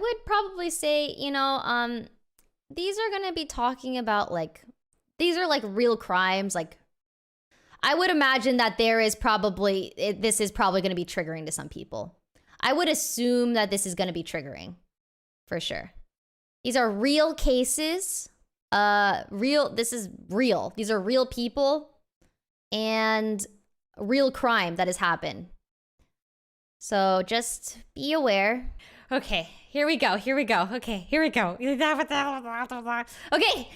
would probably say, you know, these are gonna be talking about like, these are like real crimes. Like, I would imagine that there is probably, this is probably gonna be triggering to some people. I would assume that this is gonna be triggering, for sure. These are real cases. This is real. These are real people and real crime that has happened. So just be aware. Okay, here we go. Here we go. Okay, here we go. Okay.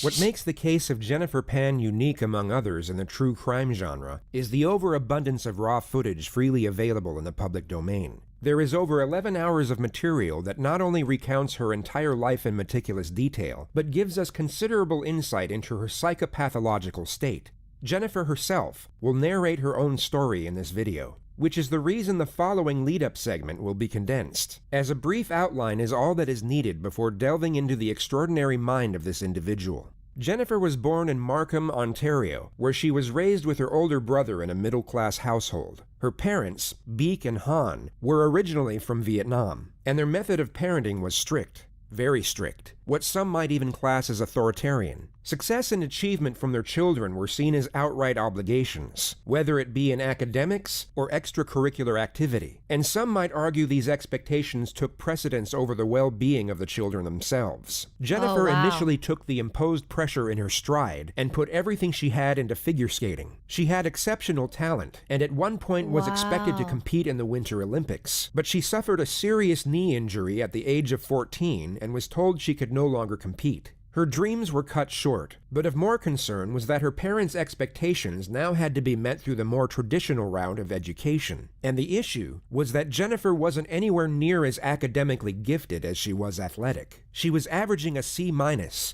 What makes the case of Jennifer Pan unique among others in the true crime genre is the overabundance of raw footage freely available in the public domain. There is over 11 hours of material that not only recounts her entire life in meticulous detail, but gives us considerable insight into her psychopathological state. Jennifer herself will narrate her own story in this video, which is the reason the following lead-up segment will be condensed, as a brief outline is all that is needed before delving into the extraordinary mind of this individual. Jennifer was born in Markham, Ontario, where she was raised with her older brother in a middle-class household. Her parents, Beek and Han, were originally from Vietnam, and their method of parenting was strict. Very strict. What some might even class as authoritarian. Success and achievement from their children were seen as outright obligations, whether it be in academics or extracurricular activity, and some might argue these expectations took precedence over the well-being of the children themselves. Jennifer initially took the imposed pressure in her stride and put everything she had into figure skating. She had exceptional talent, and at one point was expected to compete in the Winter Olympics, but she suffered a serious knee injury at the age of 14 and was told she could no longer compete. Her dreams were cut short, but of more concern was that her parents' expectations now had to be met through the more traditional route of education. And the issue was that Jennifer wasn't anywhere near as academically gifted as she was athletic. She was averaging a C-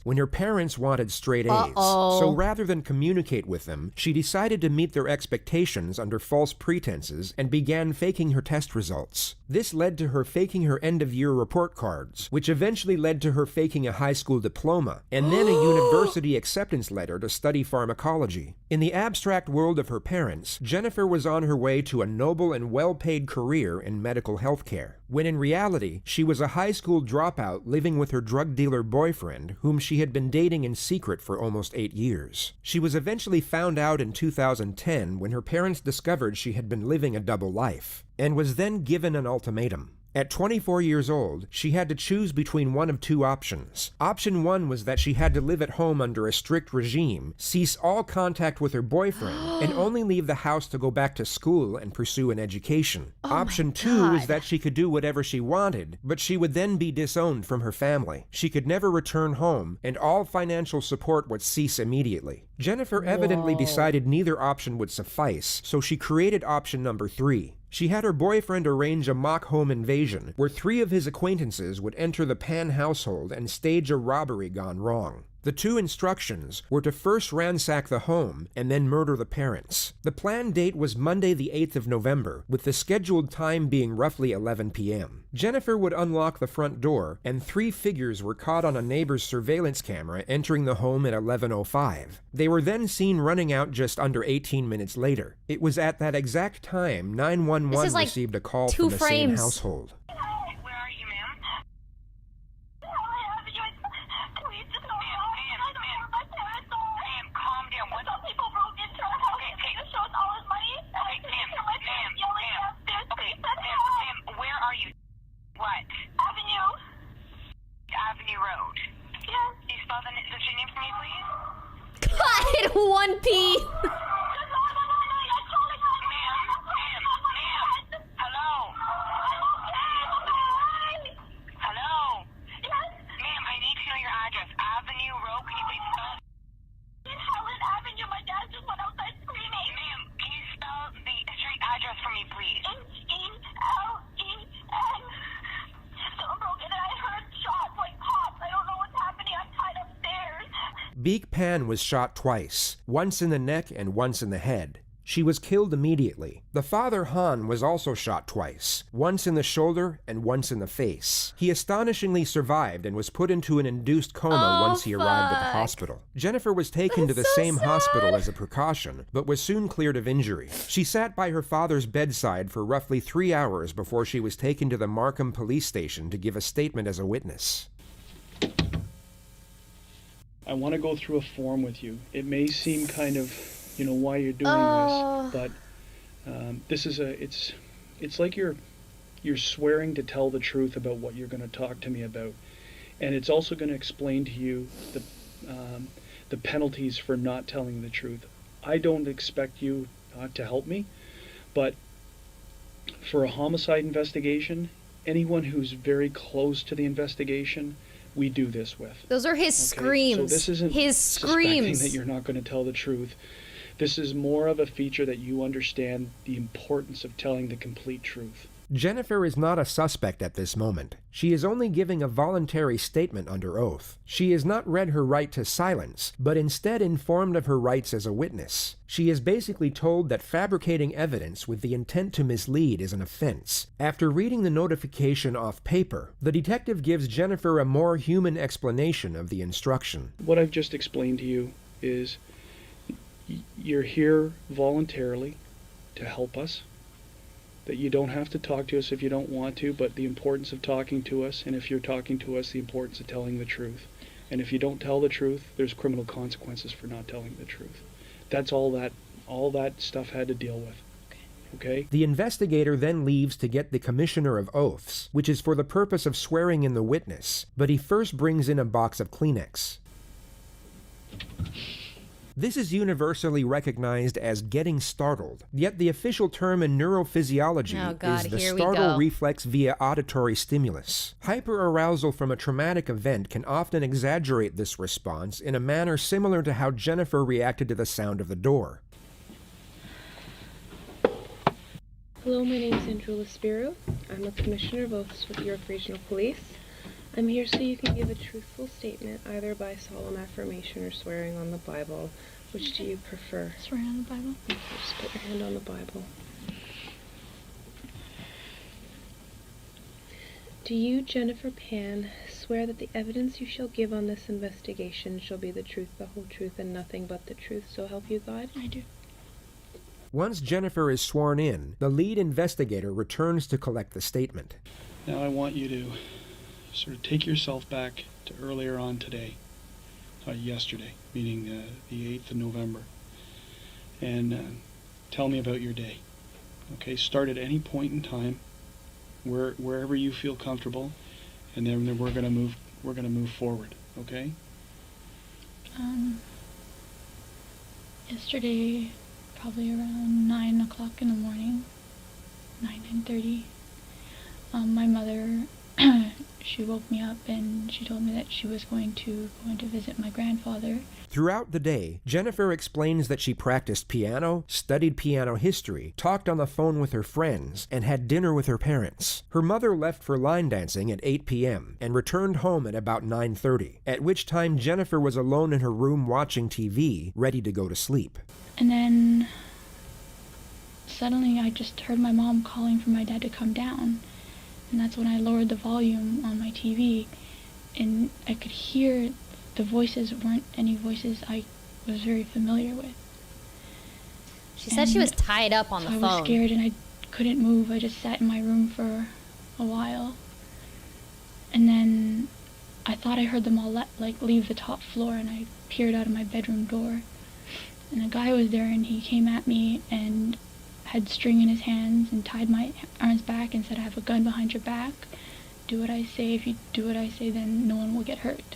when her parents wanted straight A's. So rather than communicate with them, she decided to meet their expectations under false pretenses and began faking her test results. This led to her faking her end-of-year report cards, which eventually led to her faking a high school diploma, and then a university acceptance letter to study pharmacology. In the abstract world of her parents, Jennifer was on her way to a noble and well-paid career in medical healthcare, when in reality, she was a high school dropout living with her drug dealer boyfriend, whom she had been dating in secret for almost 8 years. She was eventually found out in 2010 when her parents discovered she had been living a double life, and was then given an ultimatum. At 24 years old, she had to choose between one of two options. Option one was that she had to live at home under a strict regime, cease all contact with her boyfriend, and only leave the house to go back to school and pursue an education. Option two was that she could do whatever she wanted, but she would then be disowned from her family. She could never return home, and all financial support would cease immediately. Jennifer evidently decided neither option would suffice, so she created option number 3. She had her boyfriend arrange a mock home invasion, where 3 of his acquaintances would enter the Pan household and stage a robbery gone wrong. The 2 instructions were to first ransack the home and then murder the parents. The planned date was Monday the 8th of November, with the scheduled time being roughly 11 p.m. Jennifer would unlock the front door, and 3 figures were caught on a neighbor's surveillance camera entering the home at 11:05. They were then seen running out just under 18 minutes later. It was at that exact time 911 received a call from the same household. God, 1P. Beek Pan was shot twice, once in the neck and once in the head. She was killed immediately. The father, Han, was also shot twice, once in the shoulder and once in the face. He astonishingly survived and was put into an induced coma once he arrived at the hospital. Jennifer was taken to the same hospital as a precaution, but was soon cleared of injury. She sat by her father's bedside for roughly 3 hours before she was taken to the Markham police station to give a statement as a witness. I want to go through a form with you. It may seem kind of, why you're doing this, but this is it's like you're swearing to tell the truth about what you're going to talk to me about, and it's also going to explain to you the penalties for not telling the truth. I don't expect you to help me, but for a homicide investigation, anyone who's very close to the investigation, we do this with. Those are his screams. So this isn't his screams suspecting that you're not going to tell the truth. This is more of a feature that you understand the importance of telling the complete truth. Jennifer is not a suspect at this moment. She is only giving a voluntary statement under oath. She has not read her right to silence, but instead informed of her rights as a witness. She is basically told that fabricating evidence with the intent to mislead is an offense. After reading the notification off paper, the detective gives Jennifer a more human explanation of the instruction. What I've just explained to you is you're here voluntarily to help us, that you don't have to talk to us if you don't want to, but the importance of talking to us, and if you're talking to us, the importance of telling the truth. And if you don't tell the truth, there's criminal consequences for not telling the truth. That's all that stuff had to deal with. Okay? The investigator then leaves to get the Commissioner of Oaths, which is for the purpose of swearing in the witness, but he first brings in a box of Kleenex. This is universally recognized as getting startled, yet the official term in neurophysiology is the startle reflex via auditory stimulus. Hyperarousal from a traumatic event can often exaggerate this response in a manner similar to how Jennifer reacted to the sound of the door. Hello, my name is Andrew Lespiro. I'm a Commissioner of Oaths with York Regional Police. I'm here so you can give a truthful statement, either by solemn affirmation or swearing on the Bible. Which do you prefer? Swearing on the Bible. Okay, just put your hand on the Bible. Do you, Jennifer Pan, swear that the evidence you shall give on this investigation shall be the truth, the whole truth, and nothing but the truth, so help you God? I do. Once Jennifer is sworn in, the lead investigator returns to collect the statement. Now I want you to sort of take yourself back to earlier on today, yesterday, meaning the 8th of November, and tell me about your day. Okay, start at any point in time, wherever you feel comfortable, and then we're gonna move forward. Okay. Yesterday, probably around 9 o'clock in the morning, 9:30. My mother. She woke me up and she told me that she was going to visit my grandfather. Throughout the day, Jennifer explains that she practiced piano, studied piano history, talked on the phone with her friends, and had dinner with her parents. Her mother left for line dancing at 8 p.m. and returned home at about 9:30, at which time Jennifer was alone in her room watching TV, ready to go to sleep. And then suddenly I just heard my mom calling for my dad to come down. And that's when I lowered the volume on my TV, and I could hear the voices weren't any voices I was very familiar with. She said she was tied up on the phone. I was scared and I couldn't move. I just sat in my room for a while. And then I thought I heard them all leave the top floor, and I peered out of my bedroom door. And a guy was there, and he came at me and had string in his hands and tied my arms back and said, "I have a gun behind your back. Do what I say. If you do what I say, then no one will get hurt.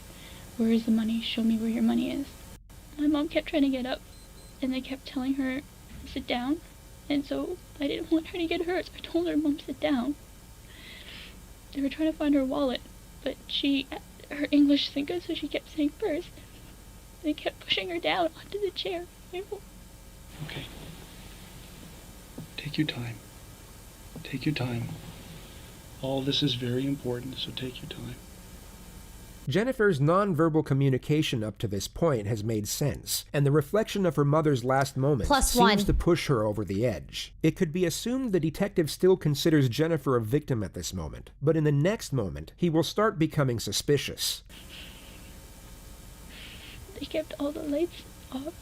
Where is the money? Show me where your money is." My mom kept trying to get up, and they kept telling her, "Sit down." And so I didn't want her to get hurt, so I told her, "Mom, sit down." They were trying to find her wallet, but her English isn't good, so she kept saying purse. They kept pushing her down onto the chair. Okay. Take your time. Take your time. All this is very important, so take your time. Jennifer's nonverbal communication up to this point has made sense, and the reflection of her mother's last moment seems to push her over the edge. It could be assumed the detective still considers Jennifer a victim at this moment, but in the next moment, he will start becoming suspicious. They kept all the lights off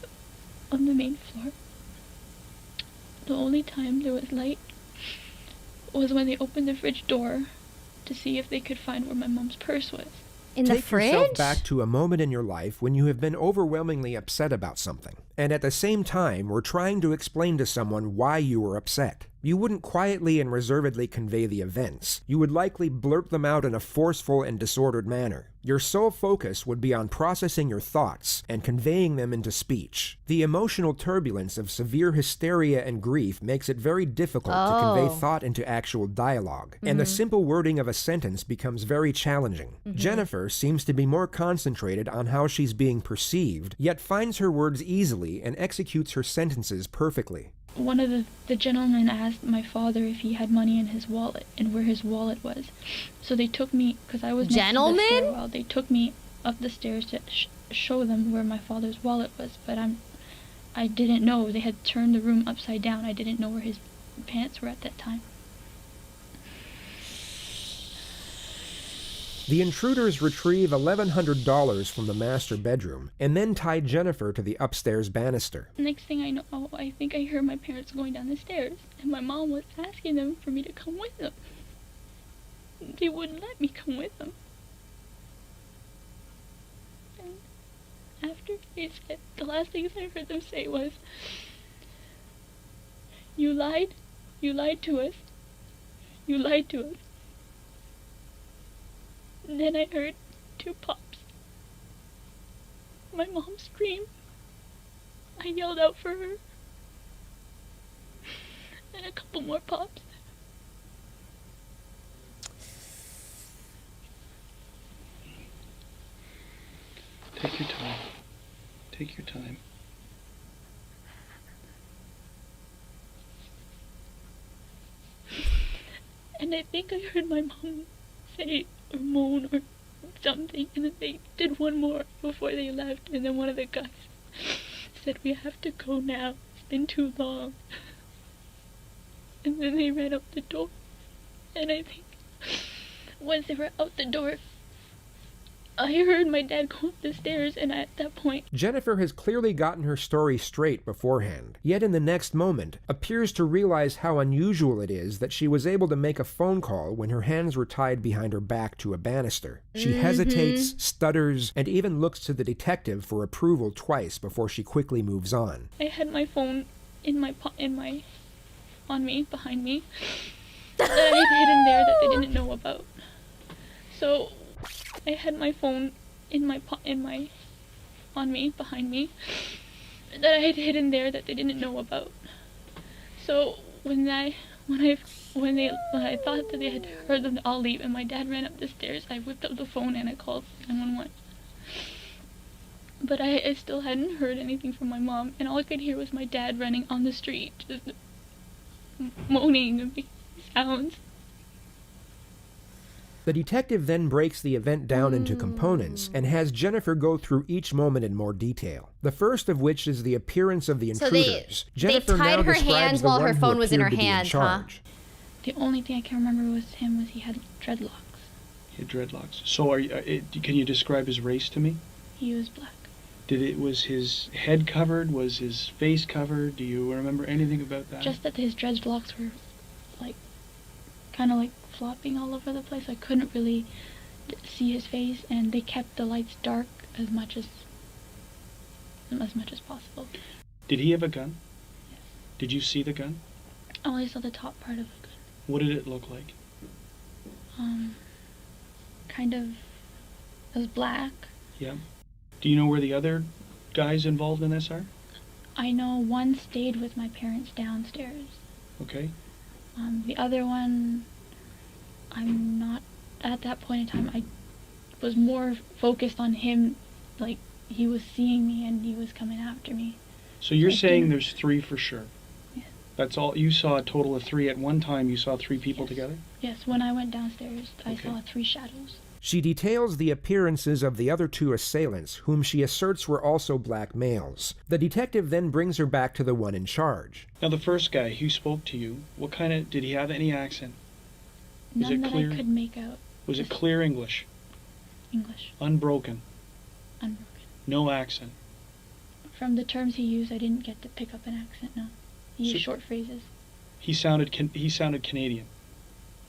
on the main floor. The only time there was light was when they opened the fridge door to see if they could find where my mom's purse was. In the fridge? Take yourself back to a moment in your life when you have been overwhelmingly upset about something, and at the same time were trying to explain to someone why you were upset. You wouldn't quietly and reservedly convey the events. You would likely blurt them out in a forceful and disordered manner. Your sole focus would be on processing your thoughts and conveying them into speech. The emotional turbulence of severe hysteria and grief makes it very difficult to convey thought into actual dialogue, and the simple wording of a sentence becomes very challenging. Jennifer seems to be more concentrated on how she's being perceived, yet finds her words easily and executes her sentences perfectly. One of the gentlemen asked my father if he had money in his wallet and where his wallet was. So they took me, because I was next to the stairwell, they took me up the stairs to show them where my father's wallet was. But I didn't know. They had turned the room upside down. I didn't know where his pants were at that time. The intruders retrieve $1,100 from the master bedroom and then tie Jennifer to the upstairs banister. Next thing I know, I think I heard my parents going down the stairs, and my mom was asking them for me to come with them. They wouldn't let me come with them. And after they said, the last things I heard them say was, "You lied to us. You lied to us." And then I heard 2 pops. My mom screamed. I yelled out for her. And a couple more pops. Take your time. Take your time. And I think I heard my mom say or moan or something, and then they did one more before they left, and then one of the guys said, "We have to go now, it's been too long." And then they ran out the door, and I think once they were out the door, I heard my dad go up the stairs, and at that point... Jennifer has clearly gotten her story straight beforehand, yet in the next moment appears to realize how unusual it is that she was able to make a phone call when her hands were tied behind her back to a banister. She hesitates, stutters, and even looks to the detective for approval twice before she quickly moves on. I had my phone on me, behind me, that I had hidden there that they didn't know about. So I had my phone on me, behind me, that I had hidden there that they didn't know about. So when I thought that they had heard them all leave and my dad ran up the stairs, I whipped up the phone and I called 911. But I still hadn't heard anything from my mom, and all I could hear was my dad running on the street, just moaning and making sounds. The detective then breaks the event down into components and has Jennifer go through each moment in more detail. The first of which is the appearance of the intruders. Jennifer they tied her hands while her phone was in her hand, huh? The only thing I can remember was him was he had dreadlocks. He had dreadlocks. So can you describe his race to me? He was black. Was his head covered? Was his face covered? Do you remember anything about that? Just that his dreadlocks were kind of flopping all over the place. I couldn't really see his face, and they kept the lights dark as much as possible. Did he have a gun? Yes. Did you see the gun? I only saw the top part of the gun. What did it look like? Kind of, it was black. Yeah. Do you know where the other guys involved in this are? I know one stayed with my parents downstairs. Okay. The other one, I'm not, at that point in time, I was more focused on him, he was seeing me and he was coming after me. So you're saying there's 3 for sure? Yes. That's all, you saw a total of 3 at one time, you saw 3 people together? Yes, when I went downstairs, I saw 3 shadows. She details the appearances of the other two assailants, whom she asserts were also black males. The detective then brings her back to the one in charge. Now, the first guy who spoke to you, did he have any accent? None that I could make out. Was it clear English? English. Unbroken? Unbroken. No accent? From the terms he used, I didn't get to pick up an accent, no. He used short phrases. He sounded Canadian?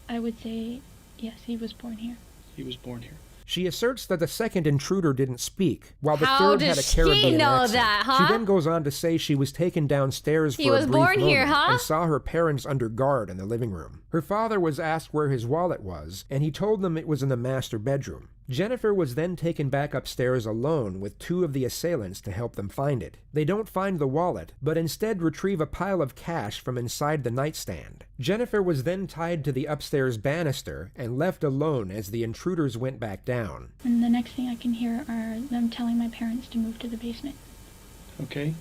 I would say, yes, he was born here. He was born here. She asserts that the second intruder didn't speak, while the How third had a does she Caribbean know accent. that, huh? She then goes on to say she was taken downstairs He for a was brief born moment here, huh? and saw her parents under guard in the living room. Her father was asked where his wallet was, and he told them it was in the master bedroom. Jennifer was then taken back upstairs alone with two of the assailants to help them find it. They don't find the wallet, but instead retrieve a pile of cash from inside the nightstand. Jennifer was then tied to the upstairs banister and left alone as the intruders went back down. And the next thing I can hear are them telling my parents to move to the basement. Okay.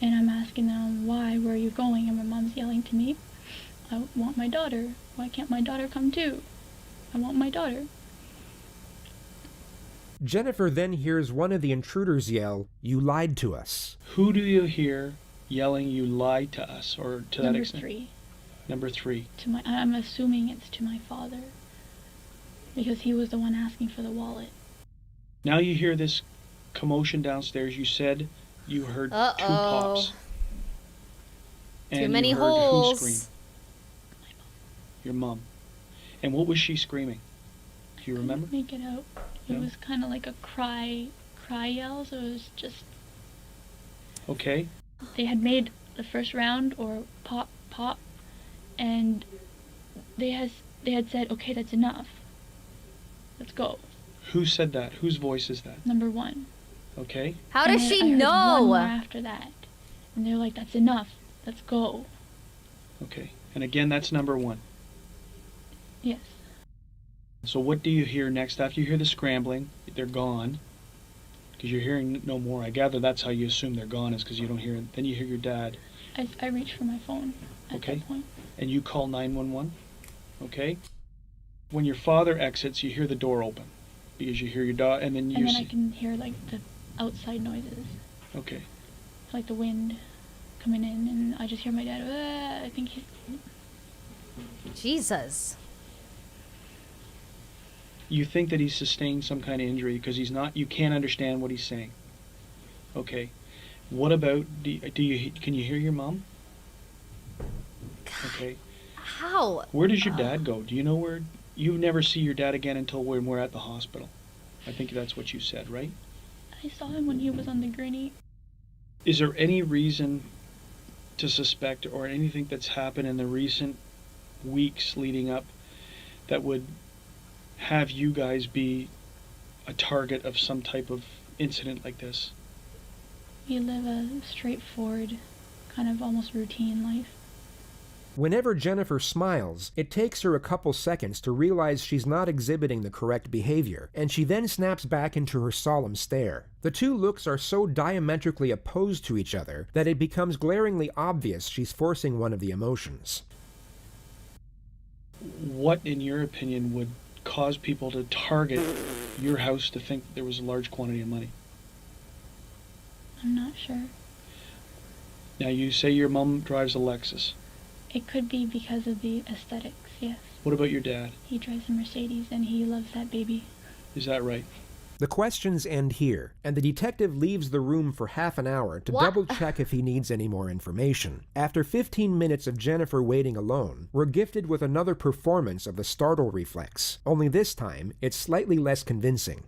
And I'm asking them, why, where are you going? And my mom's yelling to me, I want my daughter. Why can't my daughter come too? I want my daughter. Jennifer then hears one of the intruders yell, "You lied to us." Who do you hear yelling, "You lied to us," or to that extent? Number 3. Number 3. I'm assuming it's to my father, because he was the one asking for the wallet. Now you hear this commotion downstairs. You said you heard 2 pops. And Too many you heard holes. who scream? Your mom. And what was she screaming? Do you remember? I couldn't make it out. It was kind of like a cry yell, so it was just... Okay. They had made the first round, or pop, and they had said, okay, that's enough. Let's go. Who said that? Whose voice is that? Number 1. Okay. How does she I heard know? one more after that. And they're like, that's enough. Let's go. Okay. And again, that's number 1. Yes. So what do you hear next? After you hear the scrambling, they're gone. Because you're hearing no more. I gather that's how you assume they're gone, is because you don't hear it. Then you hear your dad. I reached for my phone at that point. And you call 911. Okay. When your father exits, you hear the door open. Because you hear your dog, and then you And then I can hear, like, the outside noises. Okay. Like the wind coming in, and I just hear my dad, I think he's... Jesus. You think that he's sustained some kind of injury because he's not, you can't understand what he's saying. Okay. What about, can you hear your mom? Okay. How? Where does your dad go? Do you know where, you never see your dad again until when we're at the hospital. I think that's what you said, right? I saw him when he was on the gurney. Is there any reason to suspect, or anything that's happened in the recent weeks leading up, that would have you guys be a target of some type of incident like this? We live a straightforward, kind of almost routine life. Whenever Jennifer smiles, it takes her a couple seconds to realize she's not exhibiting the correct behavior, and she then snaps back into her solemn stare. The two looks are so diametrically opposed to each other that it becomes glaringly obvious she's forcing one of the emotions. What, in your opinion, would cause people to target your house to think there was a large quantity of money? I'm not sure. Now, you say your mom drives a Lexus. It could be because of the aesthetics, yes. What about your dad? He drives a Mercedes and he loves that baby. Is that right? The questions end here, and the detective leaves the room for half an hour to double-check if he needs any more information. After 15 minutes of Jennifer waiting alone, we're gifted with another performance of the startle reflex, only this time it's slightly less convincing.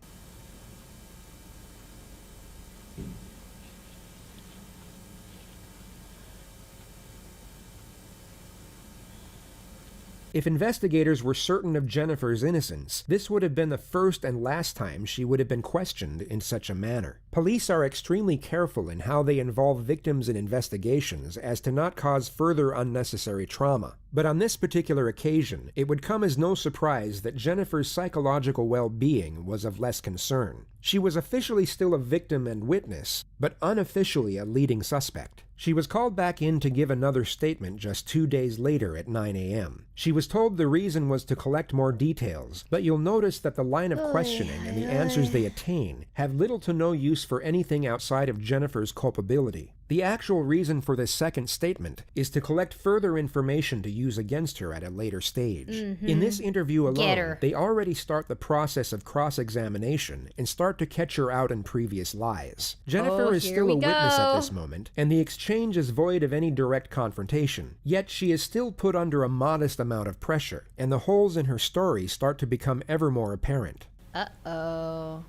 If investigators were certain of Jennifer's innocence, this would have been the first and last time she would have been questioned in such a manner. Police are extremely careful in how they involve victims in investigations as to not cause further unnecessary trauma. But on this particular occasion, it would come as no surprise that Jennifer's psychological well-being was of less concern. She was officially still a victim and witness, but unofficially a leading suspect. She was called back in to give another statement just 2 days later at 9 a.m. She was told the reason was to collect more details, but you'll notice that the line of questioning and the answers they attain have little to no use for anything outside of Jennifer's culpability. The actual reason for this second statement is to collect further information to use against her at a later stage. In this interview alone, they already start the process of cross-examination and start to catch her out in previous lies. Jennifer is still a witness at this moment, and the exchange is void of any direct confrontation. Yet she is still put under a modest amount of pressure, and the holes in her story start to become ever more apparent. Uh-oh.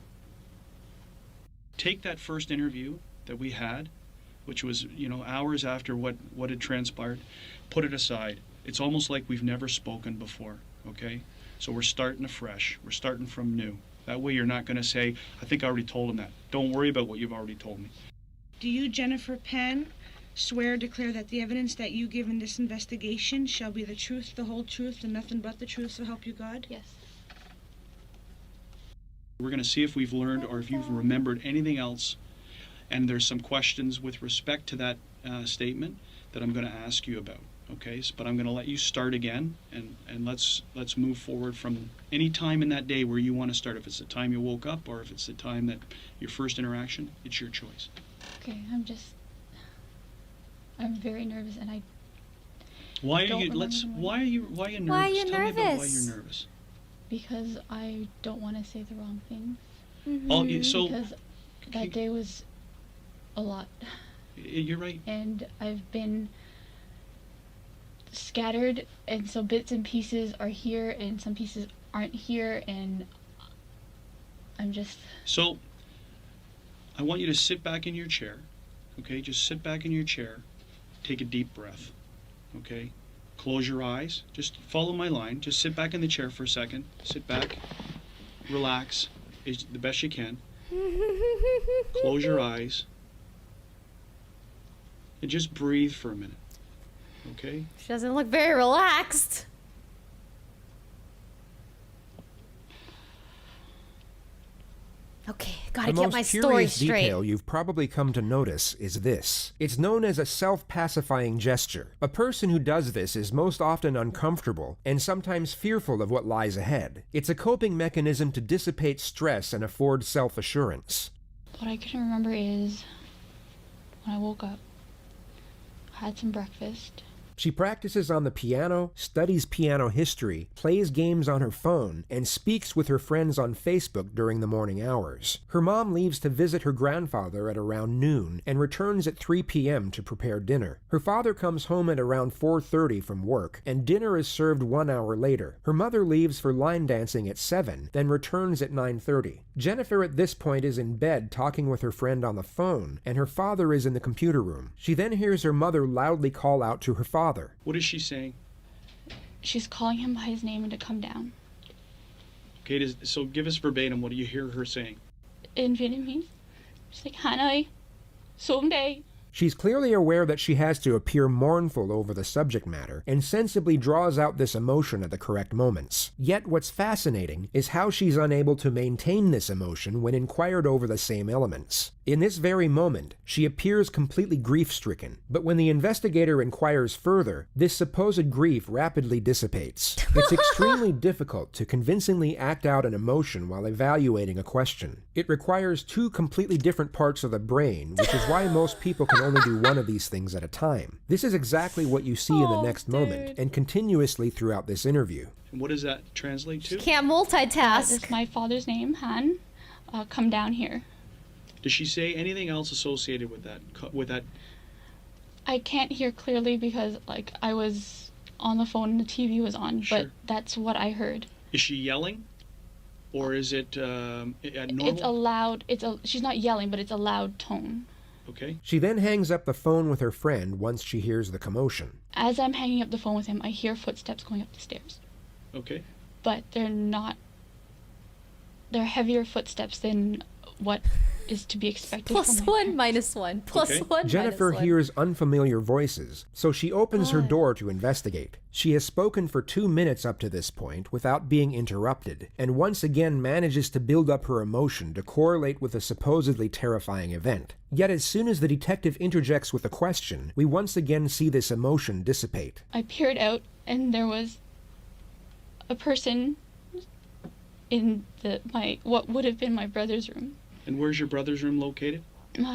Take that first interview that we had, which was, hours after what had transpired, put it aside. It's almost like we've never spoken before, okay? So we're starting afresh. We're starting from new. That way you're not going to say, I think I already told him that. Don't worry about what you've already told me. Do you, Jennifer Penn, swear or declare that the evidence that you give in this investigation shall be the truth, the whole truth, and nothing but the truth, so help you God? Yes. We're going to see if we've learned or if you've remembered anything else. And there's some questions with respect to that statement that I'm going to ask you about, okay? But I'm going to let you start again, and let's move forward from any time in that day where you want to start. If it's the time you woke up or if it's the time that your first interaction, it's your choice. Okay, I'm very nervous, and I Why are don't you? remember Why are you nervous? Why are you Tell me about why nervous? you're nervous. because I don't want to say the wrong things. Because that day was a lot. You're right. And I've been scattered, and so bits and pieces are here and some pieces aren't here, and I'm just... So I want you to sit back in your chair, okay? Just sit back in your chair, take a deep breath, okay? Close your eyes, just follow my line, just sit back in the chair for a second, sit back, relax as the best you can, close your eyes, and just breathe for a minute, okay? She doesn't look very relaxed. Okay, gotta get my story The most curious straight. detail you've probably come to notice is this. It's known as a self-pacifying gesture. A person who does this is most often uncomfortable and sometimes fearful of what lies ahead. It's a coping mechanism to dissipate stress and afford self-assurance. What I can remember is when I woke up, had some breakfast. She practices on the piano, studies piano history, plays games on her phone, and speaks with her friends on Facebook during the morning hours. Her mom leaves to visit her grandfather at around noon and returns at 3 p.m. to prepare dinner. Her father comes home at around 4:30 from work, and dinner is served 1 hour later. Her mother leaves for line dancing at 7, then returns at 9:30. Jennifer at this point is in bed talking with her friend on the phone, and her father is in the computer room. She then hears her mother loudly call out to her father. What is she saying? She's calling him by his name and to come down. Okay, so give us verbatim, what do you hear her saying? In Vietnamese, she's like, Hanoi, someday. She's clearly aware that she has to appear mournful over the subject matter, and sensibly draws out this emotion at the correct moments. Yet what's fascinating is how she's unable to maintain this emotion when inquired over the same elements. In this very moment, she appears completely grief-stricken, but when the investigator inquires further, this supposed grief rapidly dissipates. It's extremely difficult to convincingly act out an emotion while evaluating a question. It requires two completely different parts of the brain, which is why most people can only do one of these things at a time. This is exactly what you see in the next moment, and continuously throughout this interview. And what does that translate to? Can't multitask. It's my father's name, Han. Come down here. Does she say anything else associated with that? I can't hear clearly because, like, I was on the phone and the TV was on, Sure. but that's what I heard. Is she yelling? Or is it normal? It's a loud, she's not yelling, but it's a loud tone. Okay. She then hangs up the phone with her friend once she hears the commotion. As I'm hanging up the phone with him, I hear footsteps going up the stairs. Okay. But they're heavier footsteps than what is to be expected. Plus from my one, parents. minus one. Plus Okay. one, Jennifer minus one. hears unfamiliar voices, so she opens her door to investigate. She has spoken for 2 minutes up to this point without being interrupted, and once again manages to build up her emotion to correlate with a supposedly terrifying event. Yet as soon as the detective interjects with a question, we once again see this emotion dissipate. I peered out, and there was a person in what would have been my brother's room. And where's your brother's room located?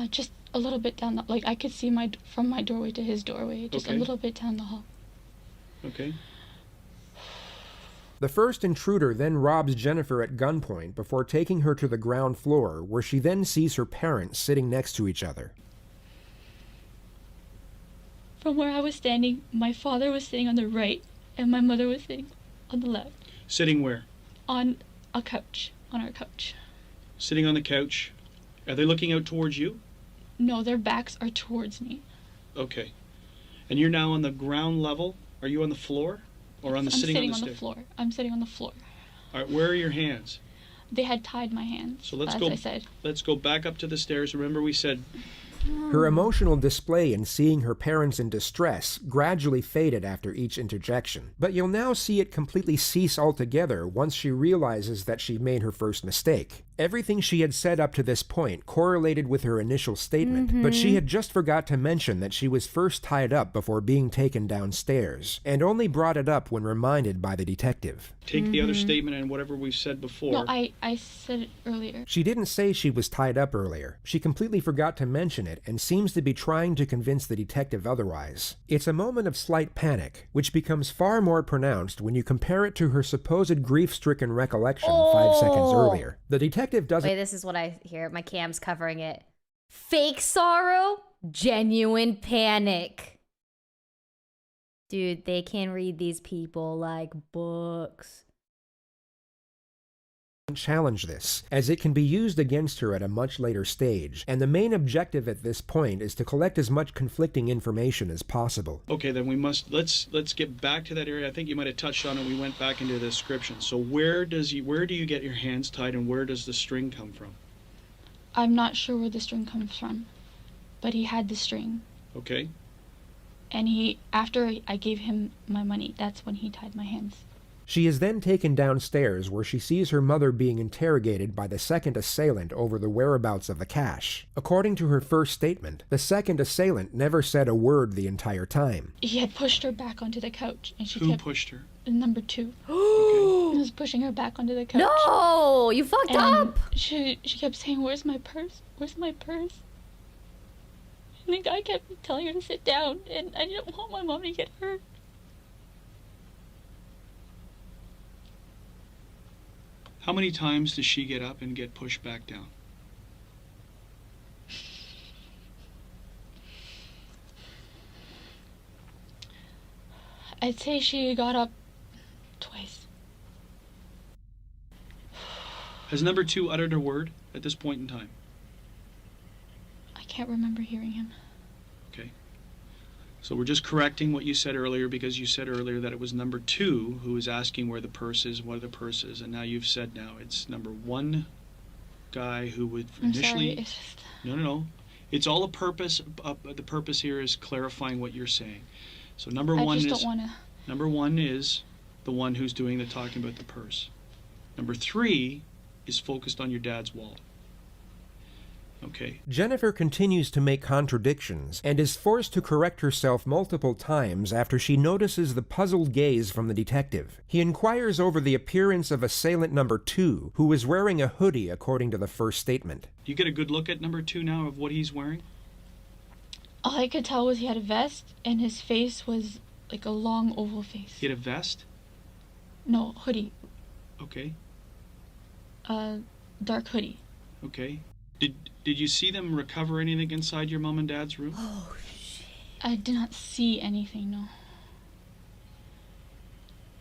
Just a little bit down the, I could see from my doorway to his doorway, just Okay. a little bit down the hall. Okay. The first intruder then robs Jennifer at gunpoint before taking her to the ground floor, where she then sees her parents sitting next to each other. From where I was standing, my father was sitting on the right, and my mother was sitting on the left, Sitting where? on a couch, on our couch. Sitting on the couch. Are they looking out towards you? No, their backs are towards me. Okay. And you're now on the ground level? Are you on the floor? Or on the I'm sitting on the the stairs? floor. I'm sitting on the floor. All right, where are your hands? They had tied my hands, So let's as go. I said. Let's go back up to the stairs. Remember we said Her emotional display in seeing her parents in distress gradually faded after each interjection, but you'll now see it completely cease altogether once she realizes that she made her first mistake. Everything she had said up to this point correlated with her initial statement, but she had just forgot to mention that she was first tied up before being taken downstairs, and only brought it up when reminded by the detective. take the other statement and whatever we've said before. No, I said it earlier. She didn't say she was tied up earlier. She completely forgot to mention it and seems to be trying to convince the detective otherwise. It's a moment of slight panic, which becomes far more pronounced when you compare it to her supposed grief-stricken recollection 5 seconds earlier. The detective doesn't... Wait, this is what I hear. My cam's covering it. Fake sorrow, genuine panic. Dude, they can read these people like books. challenge this, as it can be used against her at a much later stage, and the main objective at this point is to collect as much conflicting information as possible. Okay, then we must let's get back to that area. I think you might have touched on it. We went back into the description. So where do you get your hands tied, and where does the string come from? I'm not sure where the string comes from, but he had the string. Okay. And after I gave him my money, that's when he tied my hands. She is then taken downstairs where she sees her mother being interrogated by the second assailant over the whereabouts of the cash. According to her first statement, the second assailant never said a word the entire time. He had pushed her back onto the couch, and she Who kept... pushed her? Number 2. Okay. He was pushing her back onto the couch. No, you fucked And up. she kept saying, "Where's my purse? Where's my purse?" And the guy kept telling her to sit down, and I didn't want my mom to get hurt. How many times does she get up and get pushed back down? I'd say she got up twice. Has number 2 uttered a word at this point in time? I can't remember hearing him. Okay. So we're just correcting what you said earlier, because you said earlier that it was number 2 who was asking where the purse is, what the purse is, and now you've said now it's number 1 guy who would I'm initially... sorry, it's just... No. It's all a purpose. The purpose here is clarifying what you're saying. So number 1 I is... just don't want to... Number 1 is the one who's doing the talking about the purse. Number 3 is focused on your dad's wallet. Okay. Jennifer continues to make contradictions and is forced to correct herself multiple times after she notices the puzzled gaze from the detective. He inquires over the appearance of assailant number 2, who is wearing a hoodie according to the first statement. Do you get a good look at number 2 now of what he's wearing? All I could tell was he had a vest, and his face was like a long oval face. He had a vest? No, hoodie. Okay. Dark hoodie. Okay. Did you see them recover anything inside your mom and dad's room? Oh shit. I did not see anything, no.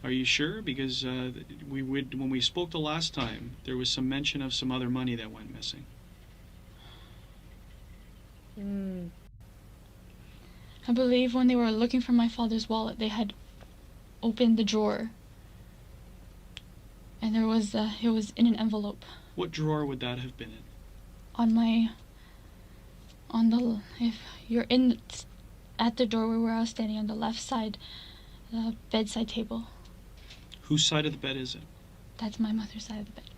Are you sure? Because when we spoke the last time, there was some mention of some other money that went missing. I believe when they were looking for my father's wallet, they had opened the drawer. And there was, it was in an envelope. What drawer would that have been in? if you're at the doorway where I was standing on the left side, the bedside table. Whose side of the bed is it? That's my mother's side of the bed.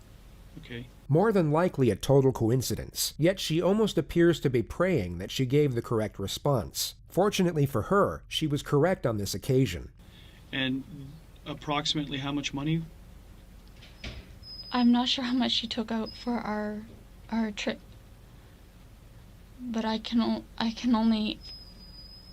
Okay. More than likely a total coincidence, yet she almost appears to be praying that she gave the correct response. Fortunately for her, she was correct on this occasion. And approximately how much money? I'm not sure how much she took out for our trip, but I can only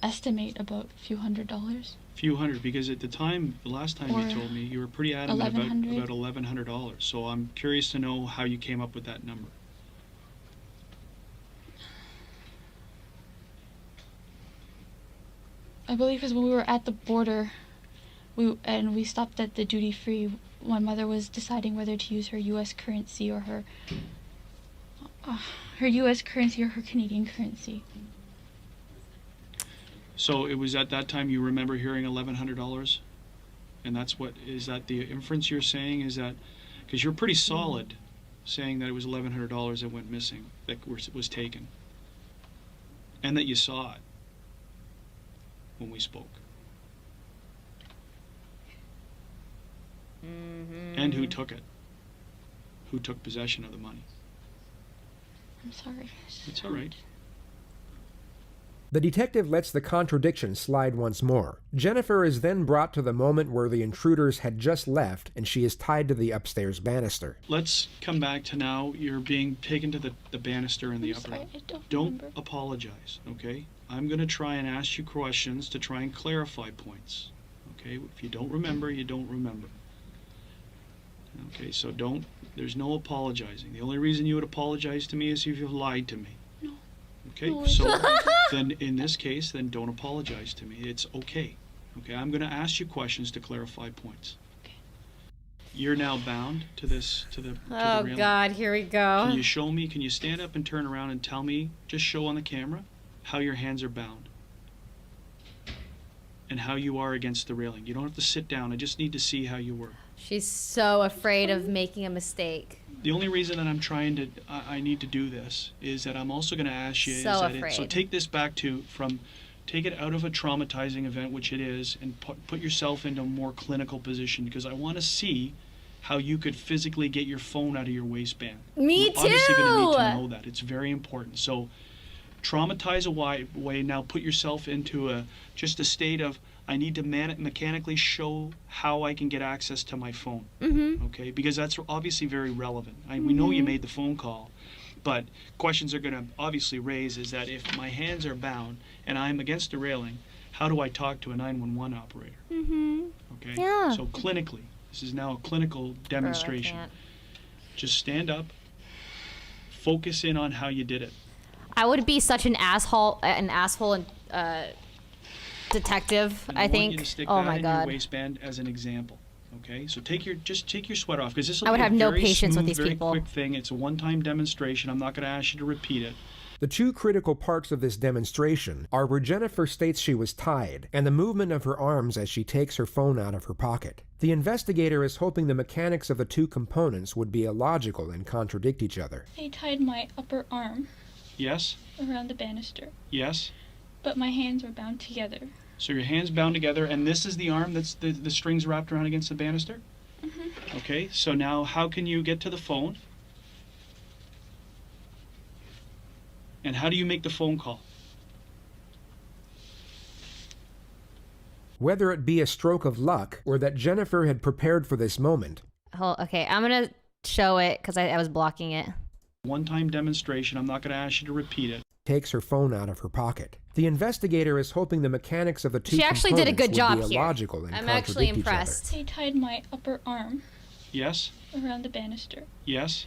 estimate about a few $100s. Few hundred, because at the time, the last time you told me, you were pretty adamant about $1,100. So I'm curious to know how you came up with that number. I believe because when we were at the border, we stopped at the duty free. My mother was deciding whether to use her U.S. currency or her U.S. currency or her Canadian currency. So it was at that time you remember hearing $1,100, and is that the inference you're saying? Is that because you're pretty solid, saying that it was $1,100 that went missing, that was taken, and that you saw it when we spoke. And who took it? Who took possession of the money? I'm sorry. It's all right. The detective lets the contradiction slide once more. Jennifer is then brought to the moment where the intruders had just left and she is tied to the upstairs banister. Let's come back to now. You're being taken to the banister in the upper level. Don't apologize, okay? I'm going to try and ask you questions to try and clarify points, okay? If you don't remember, you don't remember. Okay, so there's no apologizing. The only reason you would apologize to me is if you lied to me. No. Okay, No, so then in this case, then don't apologize to me. It's okay. Okay, I'm going to ask you questions to clarify points. Okay. You're now bound to the Oh railing. God, here we go. Can you show me, can you stand up and turn around and tell me, just show on the camera, how your hands are bound? And how you are against the railing. You don't have to sit down. I just need to see how you were. She's so afraid of making a mistake. The only reason that I'm trying to, I need to do this is that I'm also going to ask you. So afraid. So take this back take it out of a traumatizing event, which it is, and put yourself into a more clinical position, because I want to see how you could physically get your phone out of your waistband. Me We're obviously going to need to too. know that. It's very important. So traumatize way. Now put yourself into just a state of, I need to mechanically show how I can get access to my phone. Okay, because that's obviously very relevant. We know you made the phone call, but questions are going to obviously raise is that if my hands are bound and I'm against a railing, how do I talk to a 911 operator? Okay, Yeah. so clinically, this is now a clinical demonstration. Bro, I can't. Just stand up, focus in on how you did it. I would be such an asshole and detective, And I want think. you to stick Oh that my in your God. waistband as an example. Okay, so take your sweat off, because this will I would be a have no very patience with smooth, these very people. quick thing. It's a one-time demonstration. I'm not going to ask you to repeat it. The two critical parts of this demonstration are where Jennifer states she was tied and the movement of her arms as she takes her phone out of her pocket. The investigator is hoping the mechanics of the two components would be illogical and contradict each other. They tied my upper arm Yes? around the banister, Yes? but my hands were bound together. So your hands bound together, and this is the arm that's the strings wrapped around against the banister? Okay, so now how can you get to the phone? And how do you make the phone call? Whether it be a stroke of luck or that Jennifer had prepared for this moment, Okay, I'm gonna show it because I was blocking it. One-time demonstration. I'm not going to ask you to repeat it. takes her phone out of her pocket. The investigator is hoping the mechanics of the two She actually did a good components job would be here. illogical and I'm actually contradict each other. impressed. They tied my upper arm Yes? around the banister, Yes?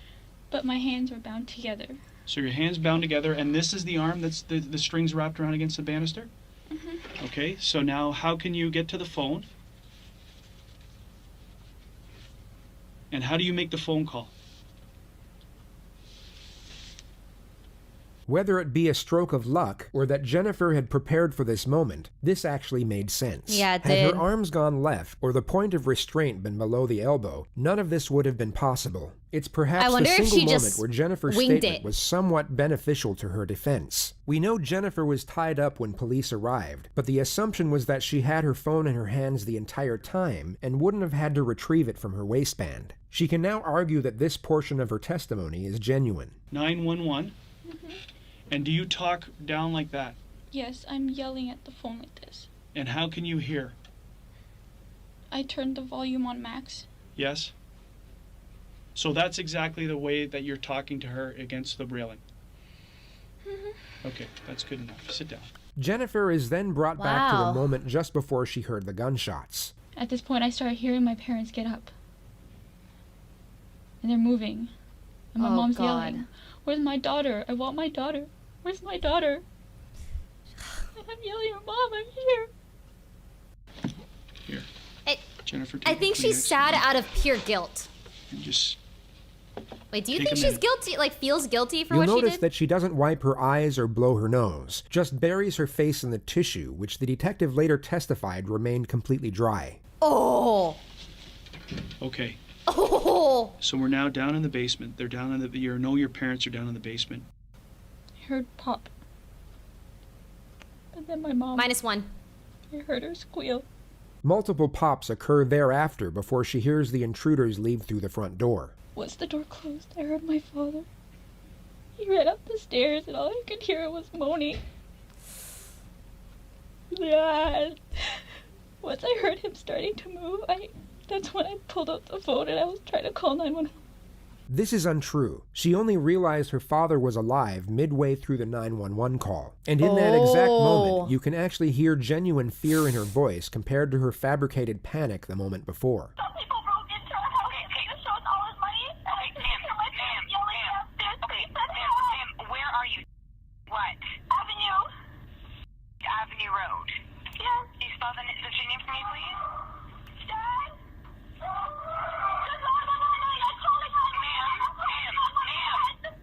but my hands were bound together. So your hands bound together, and this is the arm that's the strings wrapped around against the banister? Okay, so now how can you get to the phone? And how do you make the phone call? Whether it be a stroke of luck or that Jennifer had prepared for this moment, this actually made sense. Yeah, it Had did. her arms gone left or the point of restraint been below the elbow, none of this would have been possible. It's perhaps I wonder the if single she moment just where Jennifer's winged statement it. was somewhat beneficial to her defense. We know Jennifer was tied up when police arrived, but the assumption was that she had her phone in her hands the entire time and wouldn't have had to retrieve it from her waistband. She can now argue that this portion of her testimony is genuine. 911? And do you talk down like that? Yes, I'm yelling at the phone like this. And how can you hear? I turned the volume on max. Yes? So that's exactly the way that you're talking to her against the railing? Okay, that's good enough. Sit down. Jennifer is then brought back to Wow. the moment just before she heard the gunshots. At this point, I started hearing my parents get up. And they're moving. And my Oh, mom's God. yelling, "Where's my daughter? I want my daughter. Where's my daughter?" And I'm yelling, "Mom, I'm here." Here. I- Jennifer, I take think the she's Kleenex sad out of pure guilt. and just Wait, do you Take think a she's minute. guilty? Like, feels guilty for You'll what she notice did? that she doesn't wipe her eyes or blow her nose, just buries her face in the tissue, which the detective later testified remained completely dry. Oh. okay. Oh. So we're now down in the basement. They're down in the your parents are down in the basement. I heard pop. And then my mom, -1. I heard her squeal. Multiple pops occur thereafter before she hears the intruders leave through the front door. Once the door closed, I heard my father. He ran up the stairs and all I could hear was moaning. Yeah. Once I heard him starting to move, that's when I pulled out the phone and I was trying to call 911. This is untrue. She only realized her father was alive midway through the 911 call. And in that exact moment, you can actually hear genuine fear in her voice compared to her fabricated panic the moment before. Some people broke into our house and paid us all his money. Ma'am, where are you? What? Avenue Road. Yeah. Can you spell the name for me, please? Dad?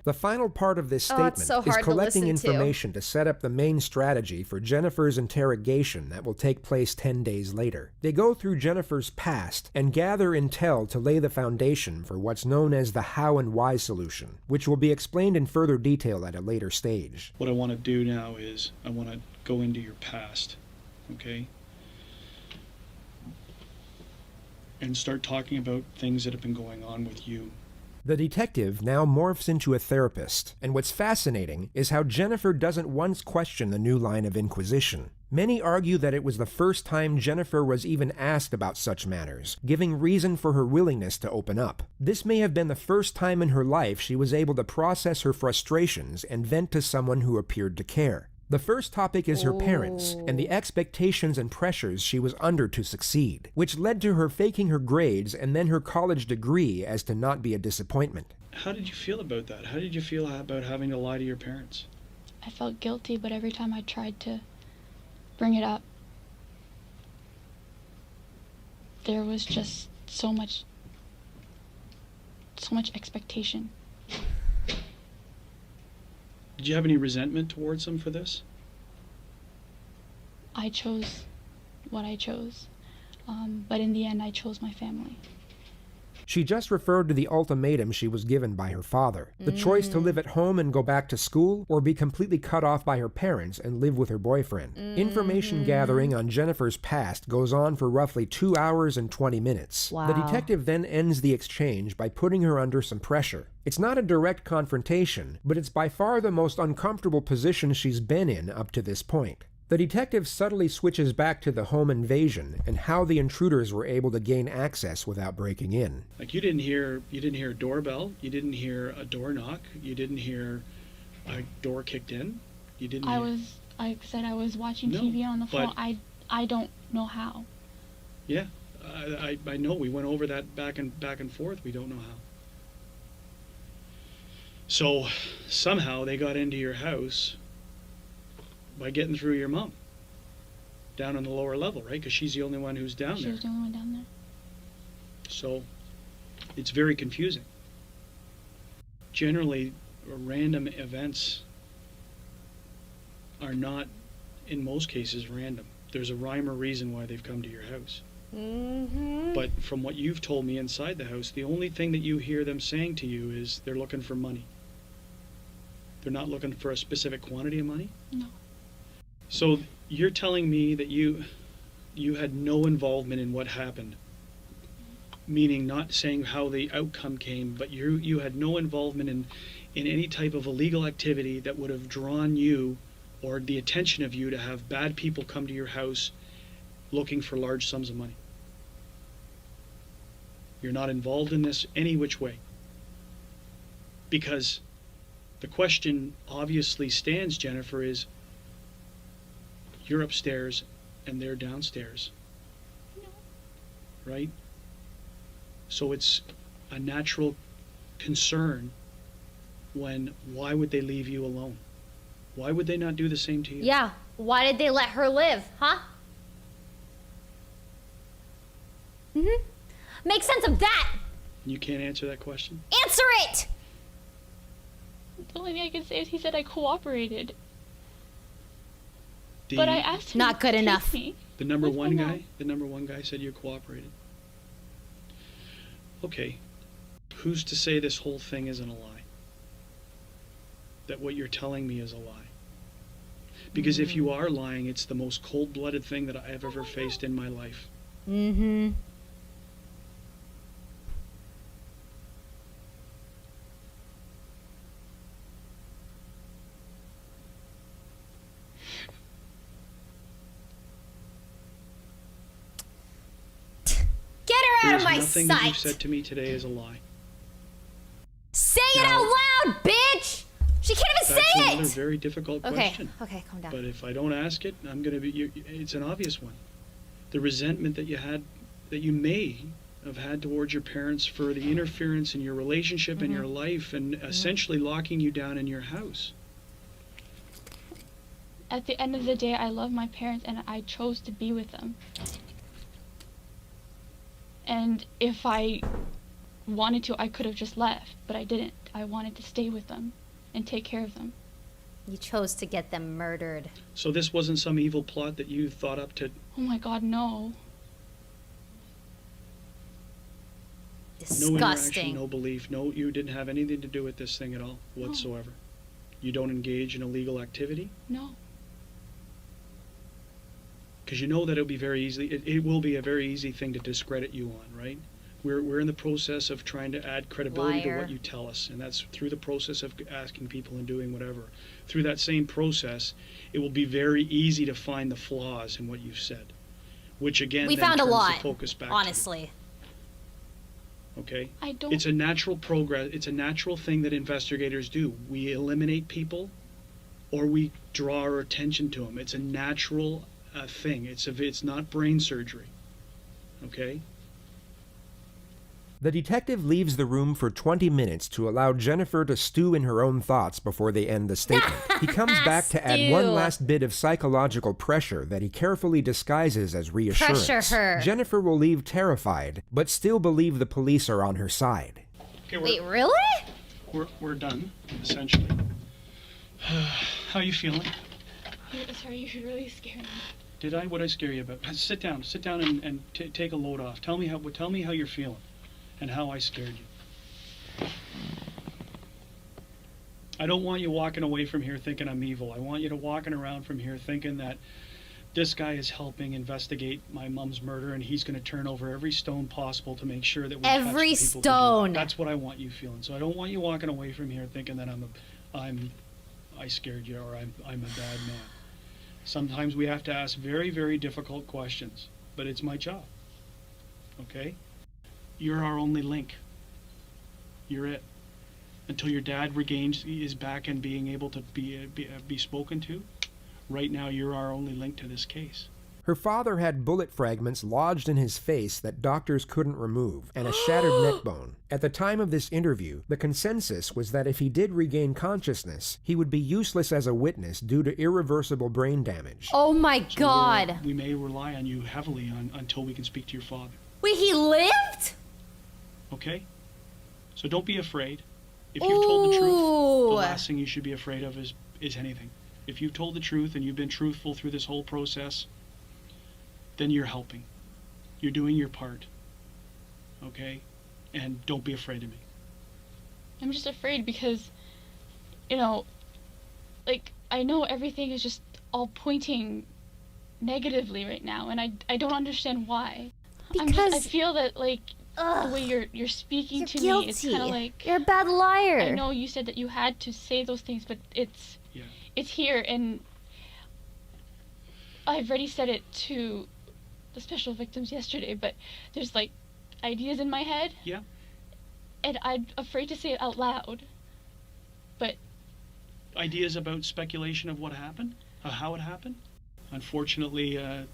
The final part of this Oh, statement it's so is hard to collecting listen to. information to set up the main strategy for Jennifer's interrogation that will take place 10 days later. They go through Jennifer's past and gather intel to lay the foundation for what's known as the how and why solution, which will be explained in further detail at a later stage. What I want to do now is I want to go into your past, okay? And start talking about things that have been going on with you. The detective now morphs into a therapist, and what's fascinating is how Jennifer doesn't once question the new line of inquisition. Many argue that it was the first time Jennifer was even asked about such matters, giving reason for her willingness to open up. This may have been the first time in her life she was able to process her frustrations and vent to someone who appeared to care. The first topic is her parents and the expectations and pressures she was under to succeed, which led to her faking her grades and then her college degree as to not be a disappointment. How did you feel about that? How did you feel about having to lie to your parents? I felt guilty, but every time I tried to bring it up, there was just so much expectation. Did you have any resentment towards them for this? I chose what I chose, but in the end I chose my family. She just referred to the ultimatum she was given by her father. The choice to live at home and go back to school, or be completely cut off by her parents and live with her boyfriend. Information gathering on Jennifer's past goes on for roughly 2 hours and 20 minutes. Wow. The detective then ends the exchange by putting her under some pressure. It's not a direct confrontation, but it's by far the most uncomfortable position she's been in up to this point. The detective subtly switches back to the home invasion and how the intruders were able to gain access without breaking in. Like you didn't hear a doorbell, you didn't hear a door knock, you didn't hear a door kicked in, you didn't hear... I said I was watching No, TV on the phone. but- I don't know how. Yeah, I know, we went over that back and forth, we don't know how. So somehow they got into your house by getting through your mom down on the lower level, right? Because she's the only one who's down She there. was the only one down there. So it's very confusing. Generally, random events are not, in most cases, random. There's a rhyme or reason why they've come to your house. But from what you've told me inside the house, the only thing that you hear them saying to you is they're looking for money. They're not looking for a specific quantity of money? No. So you're telling me that you had no involvement in what happened, meaning not saying how the outcome came, but you had no involvement in any type of illegal activity that would have drawn you or the attention of you to have bad people come to your house looking for large sums of money. You're not involved in this any which way. Because the question obviously stands, Jennifer, is you're upstairs and they're downstairs. Right? So it's a natural concern when, why would they leave you alone? Why would they not do the same to you? Yeah. Why did they let her live, huh? Make sense of that! You can't answer that question? Answer it! The only thing I can say is he said I cooperated. But I asked him Not good to take enough. me. The number With one my guy? mom. The number one guy said you cooperated. Okay. Who's to say this whole thing isn't a lie? That what you're telling me is a lie? Because if you are lying, it's the most cold-blooded thing that I have ever faced in my life. Get her out of my Nothing that you've sight! said to me today is a lie. Say it out loud, bitch! She can't even That's say another it! very difficult Okay, question. okay, calm down. But if I don't ask it, I'm going to be... it's an obvious one. The resentment that you had, that you may have had towards your parents for the interference in your relationship and your life and essentially locking you down in your house. At the end of the day, I love my parents and I chose to be with them. And if I wanted to, I could have just left, but I didn't. I wanted to stay with them and take care of them. You chose to get them murdered. So this wasn't some evil plot that you thought up to... Oh my God, no. No interaction, Disgusting. no belief, no, you didn't have anything to do with this thing at all, whatsoever. You don't engage in illegal activity? No. Because you know that it'll be very easy, it will be a very easy thing to discredit you on, right? We're in the process of trying to add credibility to Liar. what you tell us, and that's through the process of asking people and doing whatever. Through that same process, it will be very easy to find the flaws in what you've said, which again We then found a turns lot, the focus back honestly. to you. Okay? I don't. It's a natural progress. It's a natural thing that investigators do. We eliminate people, or we draw our attention to them. It's a natural thing. It's not brain surgery. Okay? The detective leaves the room for 20 minutes to allow Jennifer to stew in her own thoughts before they end the statement. He comes back to add one Stew. last bit of psychological pressure that he carefully disguises as reassurance. Pressure her. Jennifer will leave terrified, but still believe the police are on her side. Okay, Wait, really? we're done, essentially. How you feeling? Sorry, you really scared me. Did I? What did I scare you about? Sit down and take a load off. Tell me how you're feeling, and how I scared you. I don't want you walking away from here thinking I'm evil. I want you to walking around from here thinking that this guy is helping investigate my mom's murder, and he's going to turn over every stone possible to make sure that we catch the Every people who do it. stone. That's what I want you feeling. So I don't want you walking away from here thinking that I scared you, or I'm a bad man. Sometimes we have to ask very, very difficult questions, but it's my job. Okay? You're our only link. You're it. Until your dad regains his back and being able to be spoken to, right now you're our only link to this case. Her father had bullet fragments lodged in his face that doctors couldn't remove, and a shattered neck bone. At the time of this interview, the consensus was that if he did regain consciousness, he would be useless as a witness due to irreversible brain damage. Oh my So God. we may rely on you heavily until we can speak to your father. Wait, he lived? Okay? So don't be afraid. If you're told the truth, Ooh. the last thing you should be afraid of is anything. If you've told the truth and you've been truthful through this whole process, then you're helping. You're doing your part. Okay? And don't be afraid of me. I'm just afraid because, you know, like, I know everything is just all pointing negatively right now, and I don't understand why. Because I feel that, like, the way you're speaking you're to guilty. me is kind of like... You're a bad liar. I know you said that you had to say those things, but it's here, and I've already said it to the special victims yesterday, but there's, like, ideas in my head. Yeah. And I'm afraid to say it out loud, but... Ideas about speculation of what happened? How it happened? Unfortunately, at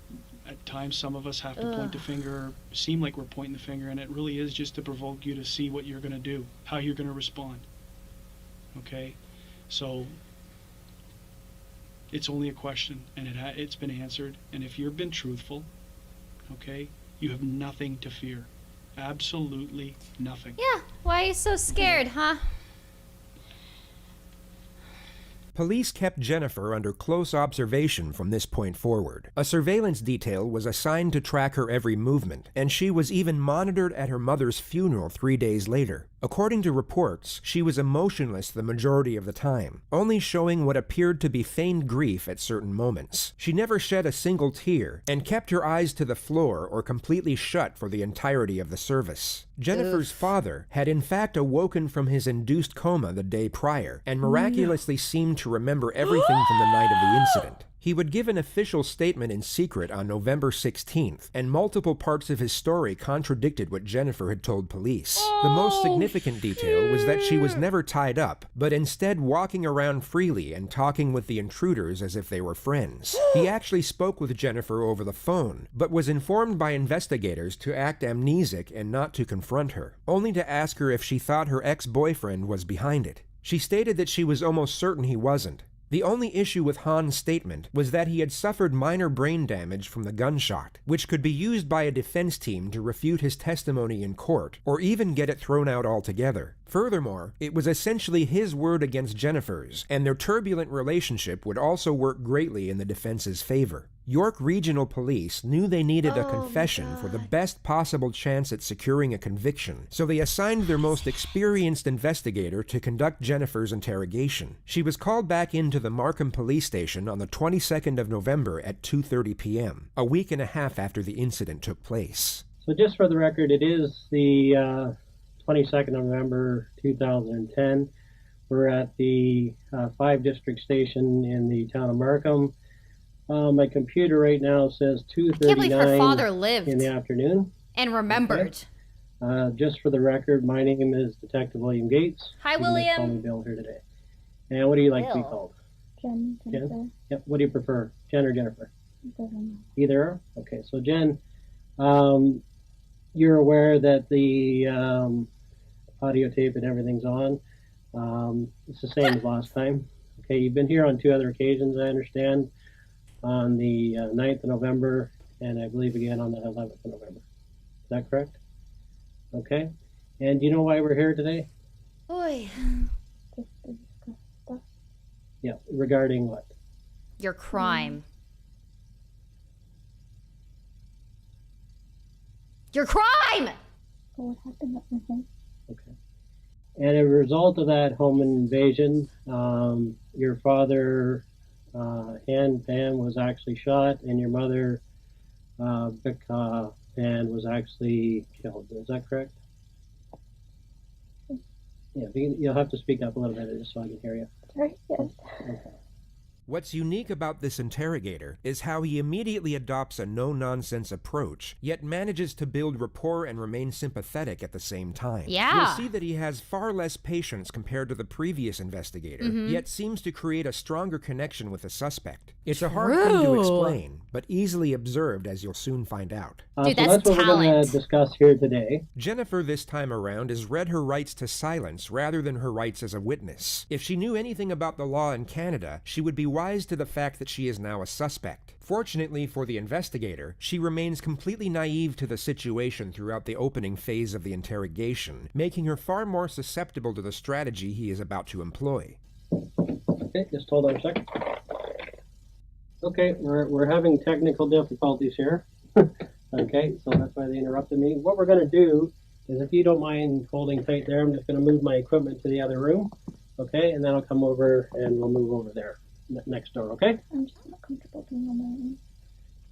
times some of us have to point the finger, or seem like we're pointing the finger, and it really is just to provoke you to see what you're going to do, how you're going to respond. Okay? So, it's only a question, and it's been answered, and if you've been truthful, okay, you have nothing to fear. Absolutely nothing. Yeah, why are you so scared, huh? Police kept Jennifer under close observation from this point forward. A surveillance detail was assigned to track her every movement, and she was even monitored at her mother's funeral 3 days later. According to reports, she was emotionless the majority of the time, only showing what appeared to be feigned grief at certain moments. She never shed a single tear, and kept her eyes to the floor or completely shut for the entirety of the service. Jennifer's father had in fact awoken from his induced coma the day prior, and miraculously seemed to remember everything from the night of the incident. He would give an official statement in secret on November 16th, and multiple parts of his story contradicted what Jennifer had told police. The most significant detail was that she was never tied up, but instead walking around freely and talking with the intruders as if they were friends. He actually spoke with Jennifer over the phone, but was informed by investigators to act amnesic and not to confront her, only to ask her if she thought her ex-boyfriend was behind it. She stated that she was almost certain he wasn't. The only issue with Hahn's statement was that he had suffered minor brain damage from the gunshot, which could be used by a defense team to refute his testimony in court, or even get it thrown out altogether. Furthermore, it was essentially his word against Jennifer's, and their turbulent relationship would also work greatly in the defense's favor. York Regional Police knew they needed a confession for the best possible chance at securing a conviction, so they assigned their most experienced investigator to conduct Jennifer's interrogation. She was called back into the Markham Police Station on the 22nd of November at 2:30 p.m., a week and a half after the incident took place. So just for the record, it is the 22nd of November 2010. We're at the 5-district station in the town of Markham. My computer right now says 2:39 in the afternoon. And remembered. Okay. Just for the record, my name is Detective William Gates. Hi, You William. may call me Bill here today. And what do you like to be Bill. called? Jen, Jennifer. Yep. What do you prefer, Jen or Jennifer? Doesn't know. Either or? Okay, so Jen, you're aware that the audio tape and everything's on. It's the same as last time. Okay, you've been here on 2 other occasions, I understand. On the 9th of November, and I believe again on the 11th of November. Is that correct? Okay. And do you know why we're here today? Boy. Just to discuss stuff. Yeah, regarding what? Your crime. Your crime! So what happened at my home? Okay. And as a result of that home invasion, your father and Pam was actually shot, and your mother, Becca Pan, was actually killed. Is that correct? Yeah, you'll have to speak up a little bit just so I can hear you. Sorry, yes. Okay. What's unique about this interrogator is how he immediately adopts a no-nonsense approach, yet manages to build rapport and remain sympathetic at the same time. Yeah. You'll see that he has far less patience compared to the previous investigator, yet seems to create a stronger connection with the suspect. It's a hard thing to explain, but easily observed as you'll soon find out. Dude, so that's what we're going talent. to discuss here today. Jennifer this time around has read her rights to silence rather than her rights as a witness. If she knew anything about the law in Canada, she would be wise to the fact that she is now a suspect. Fortunately for the investigator, she remains completely naive to the situation throughout the opening phase of the interrogation, making her far more susceptible to the strategy he is about to employ. Okay, just hold on a second. Okay, we're having technical difficulties here. Okay, so that's why they interrupted me. What we're going to do is, if you don't mind holding tight there, I'm just going to move my equipment to the other room. Okay, and then I'll come over and we'll move over there next door. Okay. I'm just not comfortable being on my own.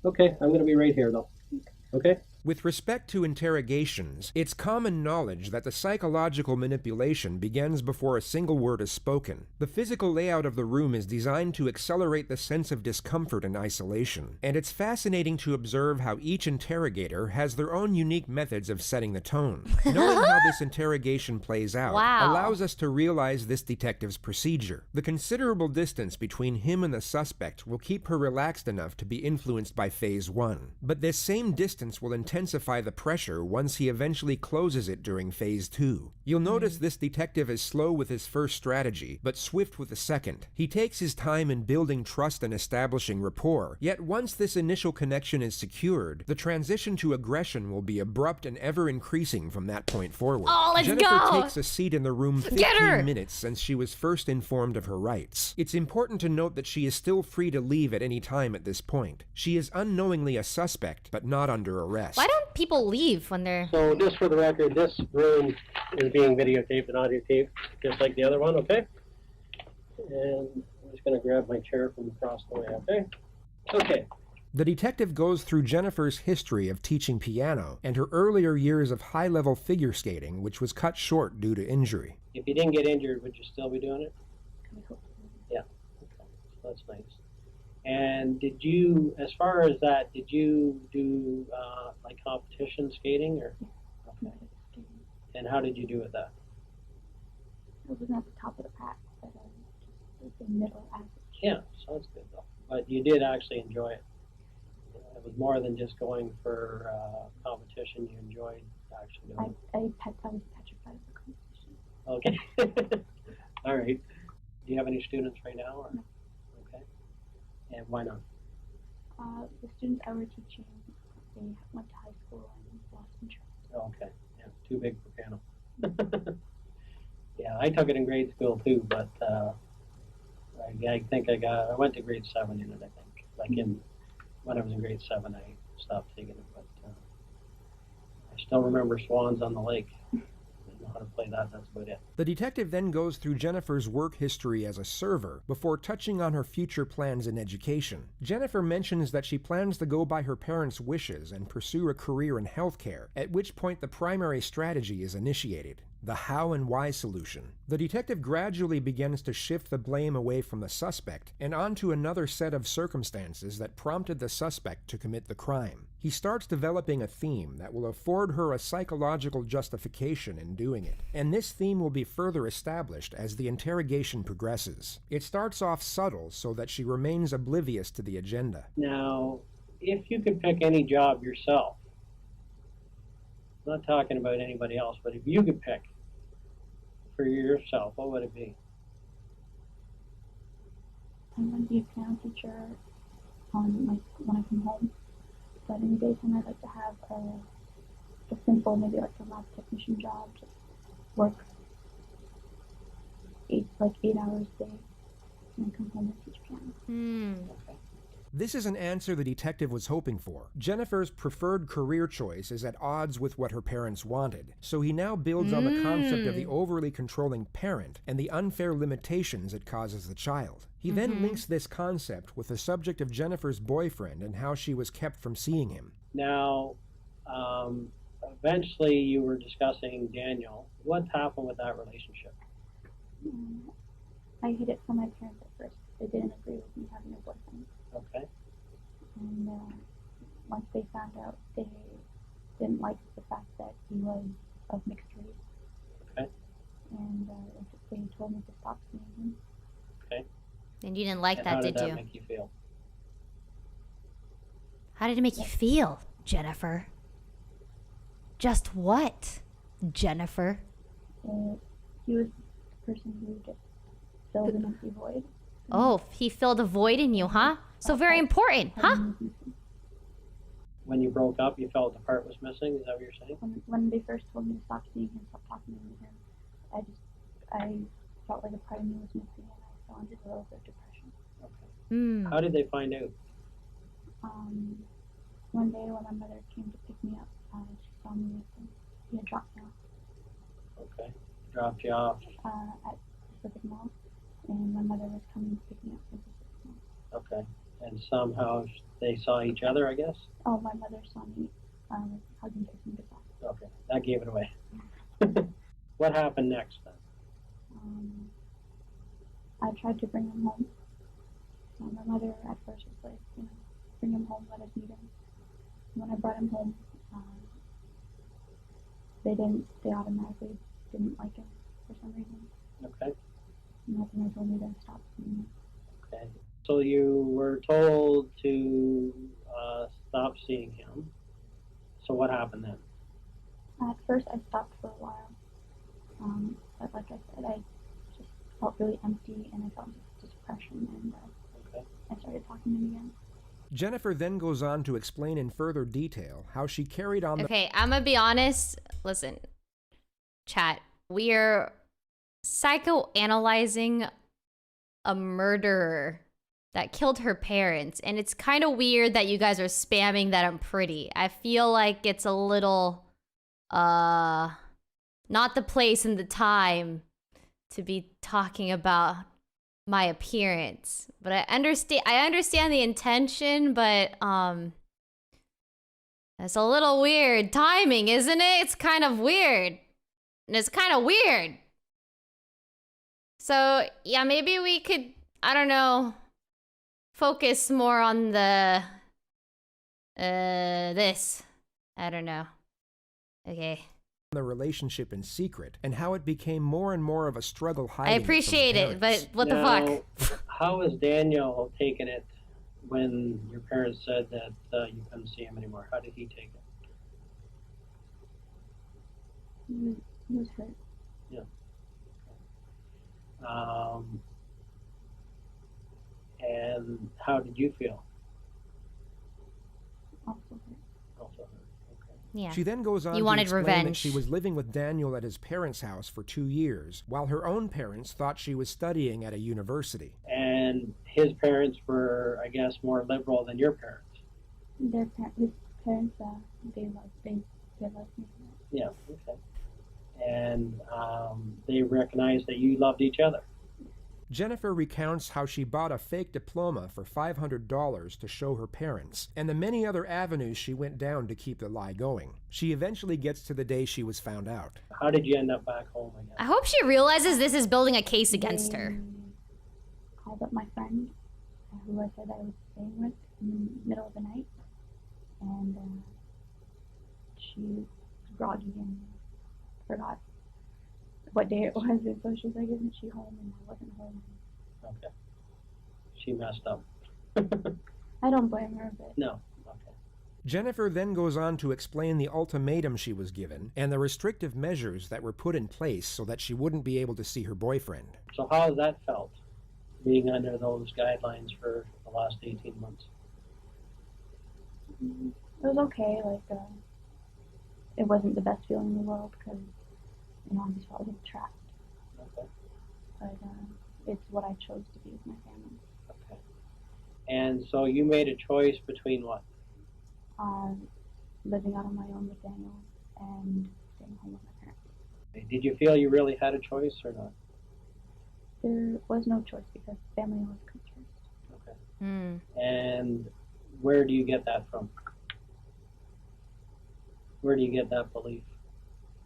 Okay, I'm going to be right here though. Okay. With respect to interrogations, it's common knowledge that the psychological manipulation begins before a single word is spoken. The physical layout of the room is designed to accelerate the sense of discomfort and isolation, and it's fascinating to observe how each interrogator has their own unique methods of setting the tone. Knowing how this interrogation plays out allows us to realize this detective's procedure. The considerable distance between him and the suspect will keep her relaxed enough to be influenced by Phase 1, but this same distance will intensify the pressure once he eventually closes it during Phase 2. You'll notice this detective is slow with his first strategy, but swift with the second. He takes his time in building trust and establishing rapport, yet once this initial connection is secured, the transition to aggression will be abrupt and ever increasing from that point forward. Oh, let's Jennifer go! takes a seat in the room 15 minutes since she was first informed of her rights. It's important to note that she is still free to leave at any time at this point. She is unknowingly a suspect, but not under arrest. Why don't people leave when they're... So just for the record, this room is being videotaped and audio taped, just like the other one, okay? And I'm just going to grab my chair from across the way, okay? Okay. The detective goes through Jennifer's history of teaching piano and her earlier years of high-level figure skating, which was cut short due to injury. If you didn't get injured, would you still be doing it? Yeah. Okay. So that's nice. And did you, as far as that, did you do like competition skating or? Okay. And how did you do with that? I wasn't at the top of the pack, but just the middle average. Yeah, so that's good though. But you did actually enjoy it. It was more than just going for competition. You enjoyed actually doing it. I was petrified of the competition. Okay. All right. Do you have any students right now? Or? No. Okay. And why not? The students I were teaching, they went to high school and lost interest. Okay. Yeah, too big for piano. Yeah, I took it in grade school too, but I think I went to grade 7 in it, I think. Like when I was in grade 7, I stopped taking it, but I still remember Swans on the Lake. I know how to play that, that's about it. The detective then goes through Jennifer's work history as a server before touching on her future plans in education. Jennifer mentions that she plans to go by her parents' wishes and pursue a career in healthcare, at which point the primary strategy is initiated: the how and why solution. The detective gradually begins to shift the blame away from the suspect and onto another set of circumstances that prompted the suspect to commit the crime. He starts developing a theme that will afford her a psychological justification in doing it, and this theme will be further established as the interrogation progresses. It starts off subtle so that she remains oblivious to the agenda. Now, if you could pick any job yourself, I'm not talking about anybody else, but if you could pick for yourself, what would it be? I'm going to be a piano teacher when I come home. But in the daytime, I'd like to have a simple, maybe like a lab technician job, just work 8 hours a day, and then come home and teach piano. Okay. This is an answer the detective was hoping for. Jennifer's preferred career choice is at odds with what her parents wanted, so he now builds on the concept of the overly controlling parent and the unfair limitations it causes the child. He then links this concept with the subject of Jennifer's boyfriend and how she was kept from seeing him. Now, eventually you were discussing Daniel. What happened with that relationship? I hid it from my parents at first. They didn't agree with me having a boyfriend. Okay. And once they found out, they didn't like the fact that he was of mixed race. Okay. And they told me to stop seeing him. Okay. And you didn't like that, did you? How did that make you feel? How did it make you feel, Jennifer? Just what, Jennifer? He was the person who just filled an empty void. Oh, he filled a void in you, huh? So very important, huh? When you broke up, you felt the part was missing? Is that what you're saying? When they first told me to stop seeing him, stop talking to him, I felt like a part of me was missing, and I fell into a little bit of depression. Okay. How did they find out? One day when my mother came to pick me up, she saw me with him. He had dropped me off. Okay. Dropped you off. At Pacific Mall, and my mother was coming to pick me up from Pacific Mall. Okay. And somehow they saw each other, I guess? Oh, my mother saw me hugging, kissing goodbye. Okay. That gave it away. What happened next then? I tried to bring him home. My mother at first was like, bring him home, let us meet him. And when I brought him home, they automatically didn't like him for some reason. Okay. And that's when they told me to stop seeing him. Okay. So you were told to stop seeing him. So what happened then? At first I stopped for a while. But like I said, I just felt really empty and I felt just depression, and I started talking to him again. Jennifer then goes on to explain in further detail how she carried on Okay, I'm gonna be honest. Listen, chat, we're psychoanalyzing a murderer that killed her parents, and it's kind of weird that you guys are spamming that I'm pretty. I feel like it's a little, not the place and the time to be talking about my appearance. But I understand the intention, but that's a little weird timing, isn't it? It's kind of weird. And it's kind of weird. So, yeah, maybe we could, I don't know, focus more on the this. I don't know. Okay. The relationship in secret and how it became more and more of a struggle hiding. I appreciate it, but what the fuck? How was Daniel taking it when your parents said that you couldn't see him anymore? How did he take it? He was hurt. Yeah. And how did you feel? Also hurt. Also hurt. Yeah. She then goes on You to wanted explain revenge. that she was living with Daniel at his parents' house for 2 years, while her own parents thought she was studying at a university. And his parents were, I guess, more liberal than your parents. His parents, they loved me. Yeah, okay. And they recognized that you loved each other. Jennifer recounts how she bought a fake diploma for $500 to show her parents, and the many other avenues she went down to keep the lie going. She eventually gets to the day she was found out. How did you end up back home again? I hope she realizes this is building a case against her. Called up my friend, who I said I was staying with, in the middle of the night, and she was groggy and forgot what day it was, and so she's like, isn't she home? And I wasn't home. Okay. She messed up. I don't blame her, but... No. Okay. Jennifer then goes on to explain the ultimatum she was given and the restrictive measures that were put in place so that she wouldn't be able to see her boyfriend. So how has that felt, being under those guidelines for the last 18 months? It was okay, it wasn't the best feeling in the world, because I just felt like trapped. Okay. But it's what I chose to be with my family. Okay. And so you made a choice between what? Living out on my own with Daniel and staying home with my parents. Did you feel you really had a choice or not? There was no choice because family always comes first. Okay. And where do you get that from? Where do you get that belief?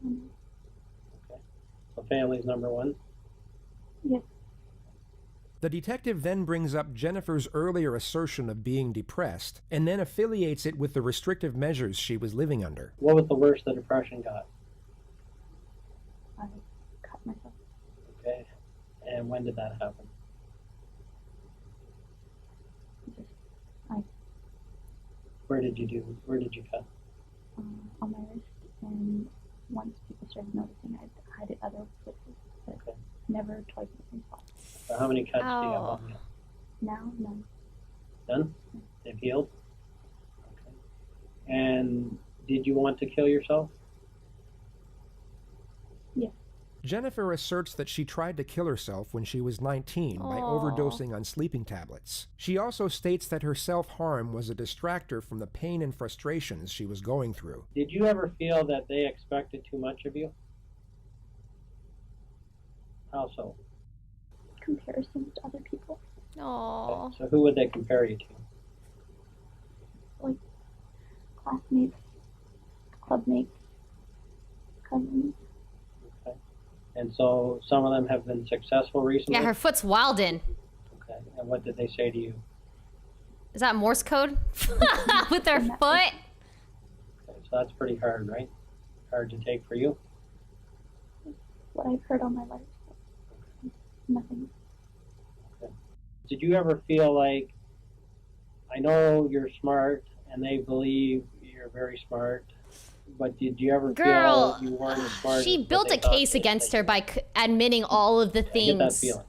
Okay. So family's number one? Yes. The detective then brings up Jennifer's earlier assertion of being depressed and then affiliates it with the restrictive measures she was living under. What was the worst the depression got? I cut myself. Okay. And when did that happen? Where did you cut? On my wrist, and once people started noticing, I'd hide it other places, but never twice in the same spot. So how many cuts do you have on you? Now, none. None? They've healed? Okay. And did you want to kill yourself? Yes. Jennifer asserts that she tried to kill herself when she was 19 by overdosing on sleeping tablets. She also states that her self-harm was a distractor from the pain and frustrations she was going through. Did you ever feel that they expected too much of you? How so? Comparisons to other people. Aww. Okay. So who would they compare you to? Like classmates, clubmates, cousins. Okay. And so some of them have been successful recently? Yeah, her foot's wildin'. Okay. And what did they say to you? Is that Morse code? With her foot? Okay. So that's pretty hard, right? Hard to take for you? What I've heard all my life. Nothing. Okay. Did you ever feel like, I know you're smart and they believe you're very smart, but did you ever Girl, feel you weren't as smart? she as built they a thought case they against were? her by admitting all of the I get that things. feeling.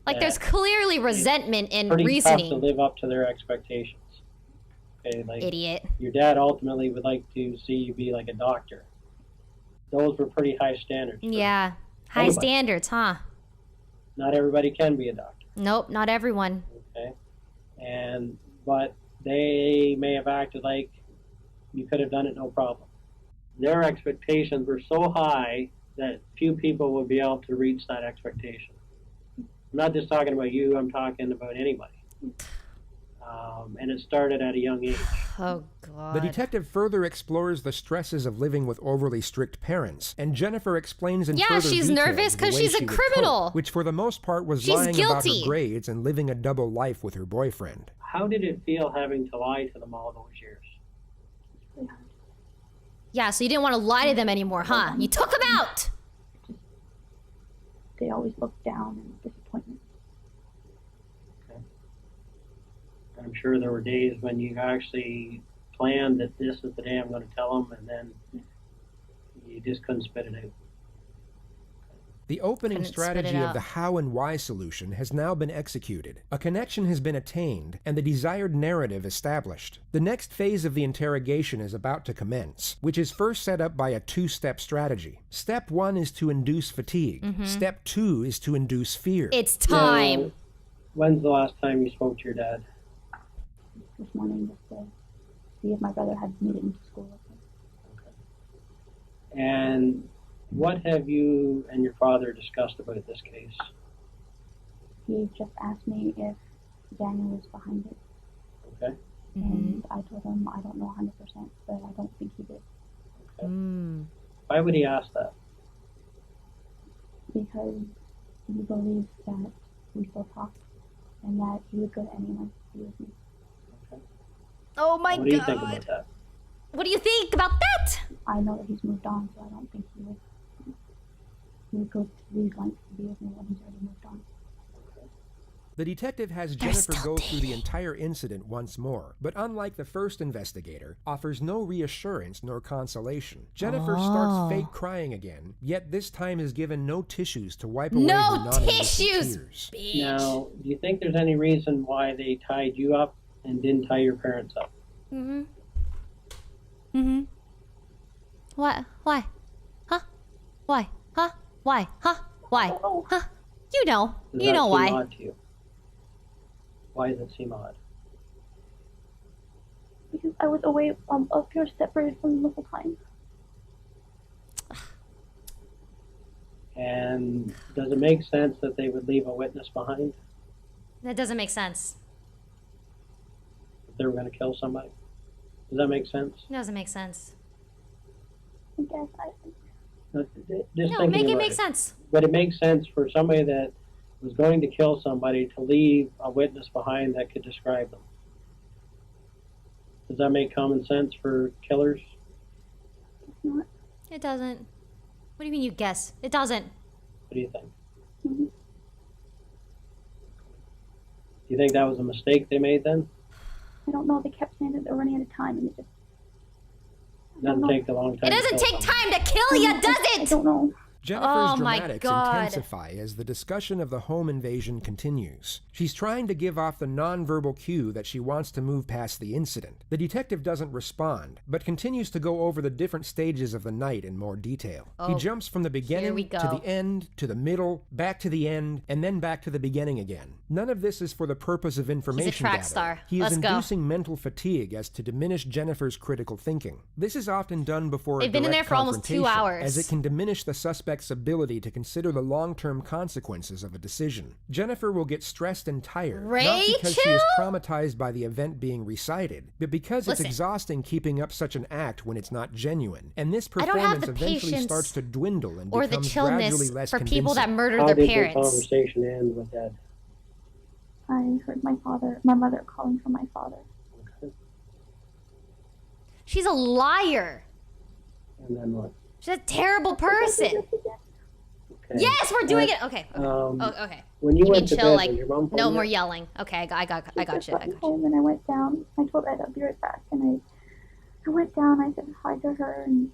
Like Yeah. there's clearly resentment and Pretty reasoning. tough to live up to their expectations. Okay, like Idiot. your dad ultimately would like to see you be like a doctor. Those were pretty high standards. for Yeah. High anybody. standards, huh? Not everybody can be a doctor. Nope, not everyone. Okay, but they may have acted like you could have done it no problem. Their expectations were so high that few people would be able to reach that expectation. I'm not just talking about you, I'm talking about anybody. And it started at a young age. Oh, God. The detective further explores the stresses of living with overly strict parents, and Jennifer explains in Yeah, further she's detail nervous the 'cause way she's a she would criminal. cope, which for the most part was She's lying about guilty. her grades and living a double life with her boyfriend. How did it feel having to lie to them all those years? It's really hard. Yeah, so you didn't want to lie to them anymore, huh? You took them out! They always look down and disappointment. I'm sure there were days when you actually planned that this is the day I'm going to tell them, and then you just couldn't spit it out. The opening Couldn't spit it strategy of out. the how and why solution has now been executed. A connection has been attained, and the desired narrative established. The next phase of the interrogation is about to commence, which is first set up by a two-step strategy. Step 1 is to induce fatigue. Step 2 is to induce fear. It's time. Now, when's the last time you spoke to your dad? This morning just to see if my brother had made it into school. And what have you and your father discussed about this case? He just asked me if Daniel was behind it. Okay. And I told him I don't know 100%, but I don't think he did. Okay. Why would he ask that? Because he believes that we still talk and that he would go to anyone to be with me. Oh my What do you God. think about that? What do you think about that? I know that he's moved on, so I don't think he would go to these lengths to be with me when he's already moved on. The detective has They're Jennifer still go through the dating. entire incident once more, but unlike the first investigator, offers no reassurance nor consolation. Jennifer starts fake crying again, yet this time is given no tissues to wipe away her No non-existent tissues! tears. Bitch. Now, do you think there's any reason why they tied you up and didn't tie your parents up? What? Why? Huh? Why? Huh? Why? Huh? Why? Huh? You know. Does You that know seem why. odd to you? Why does it seem odd? Because I was away up here separated from him the whole time. And does it make sense that they would leave a witness behind That doesn't make sense. if they were going to kill somebody? Does that make sense? It doesn't make sense. I guess Just No, thinking make it about make sense. Would it make sense for somebody that was going to kill somebody to leave a witness behind that could describe them? Does that make common sense for killers? it's not. It doesn't. What do you mean you guess? It doesn't. What do you think? Mhm. Do you think that was a mistake they made then? I don't know. They kept saying that they're running out of time, and it just. Doesn't take a long time. It doesn't to kill take somebody. time to kill you, does I it? don't know. Jennifer's dramatics intensify as the discussion of the home invasion continues. She's trying to give off the nonverbal cue that she wants to move past the incident. The detective doesn't respond, but continues to go over the different stages of the night in more detail. He jumps from the beginning to the end, to the middle, back to the end, and then back to the beginning again. None of this is for the purpose of information He's a track gathering. star. He is Let's go. inducing mental fatigue as to diminish Jennifer's critical thinking. This is often done before They've a been in direct there for almost 2 confrontation, hours. as it can diminish the suspect's ability to consider the long-term consequences of a decision. Jennifer will get stressed and tired, not because she is traumatized by the event being recited, but because it's exhausting keeping up such an act when it's not genuine. And this performance eventually starts to dwindle and or becomes the gradually chillness less for convincing. people that murdered How their did parents. the conversation end with Dad? I heard my mother calling for my father. Okay. She's a liar. And then what? She's a terrible person. Okay. Yes, we're doing it. Okay. Okay. When you went to chill, bed, was your mom no home more yet? yelling. Okay, I got you. I got you. Home and I went down. I told Ed I'd be right back, and I went down. I said hi to her, and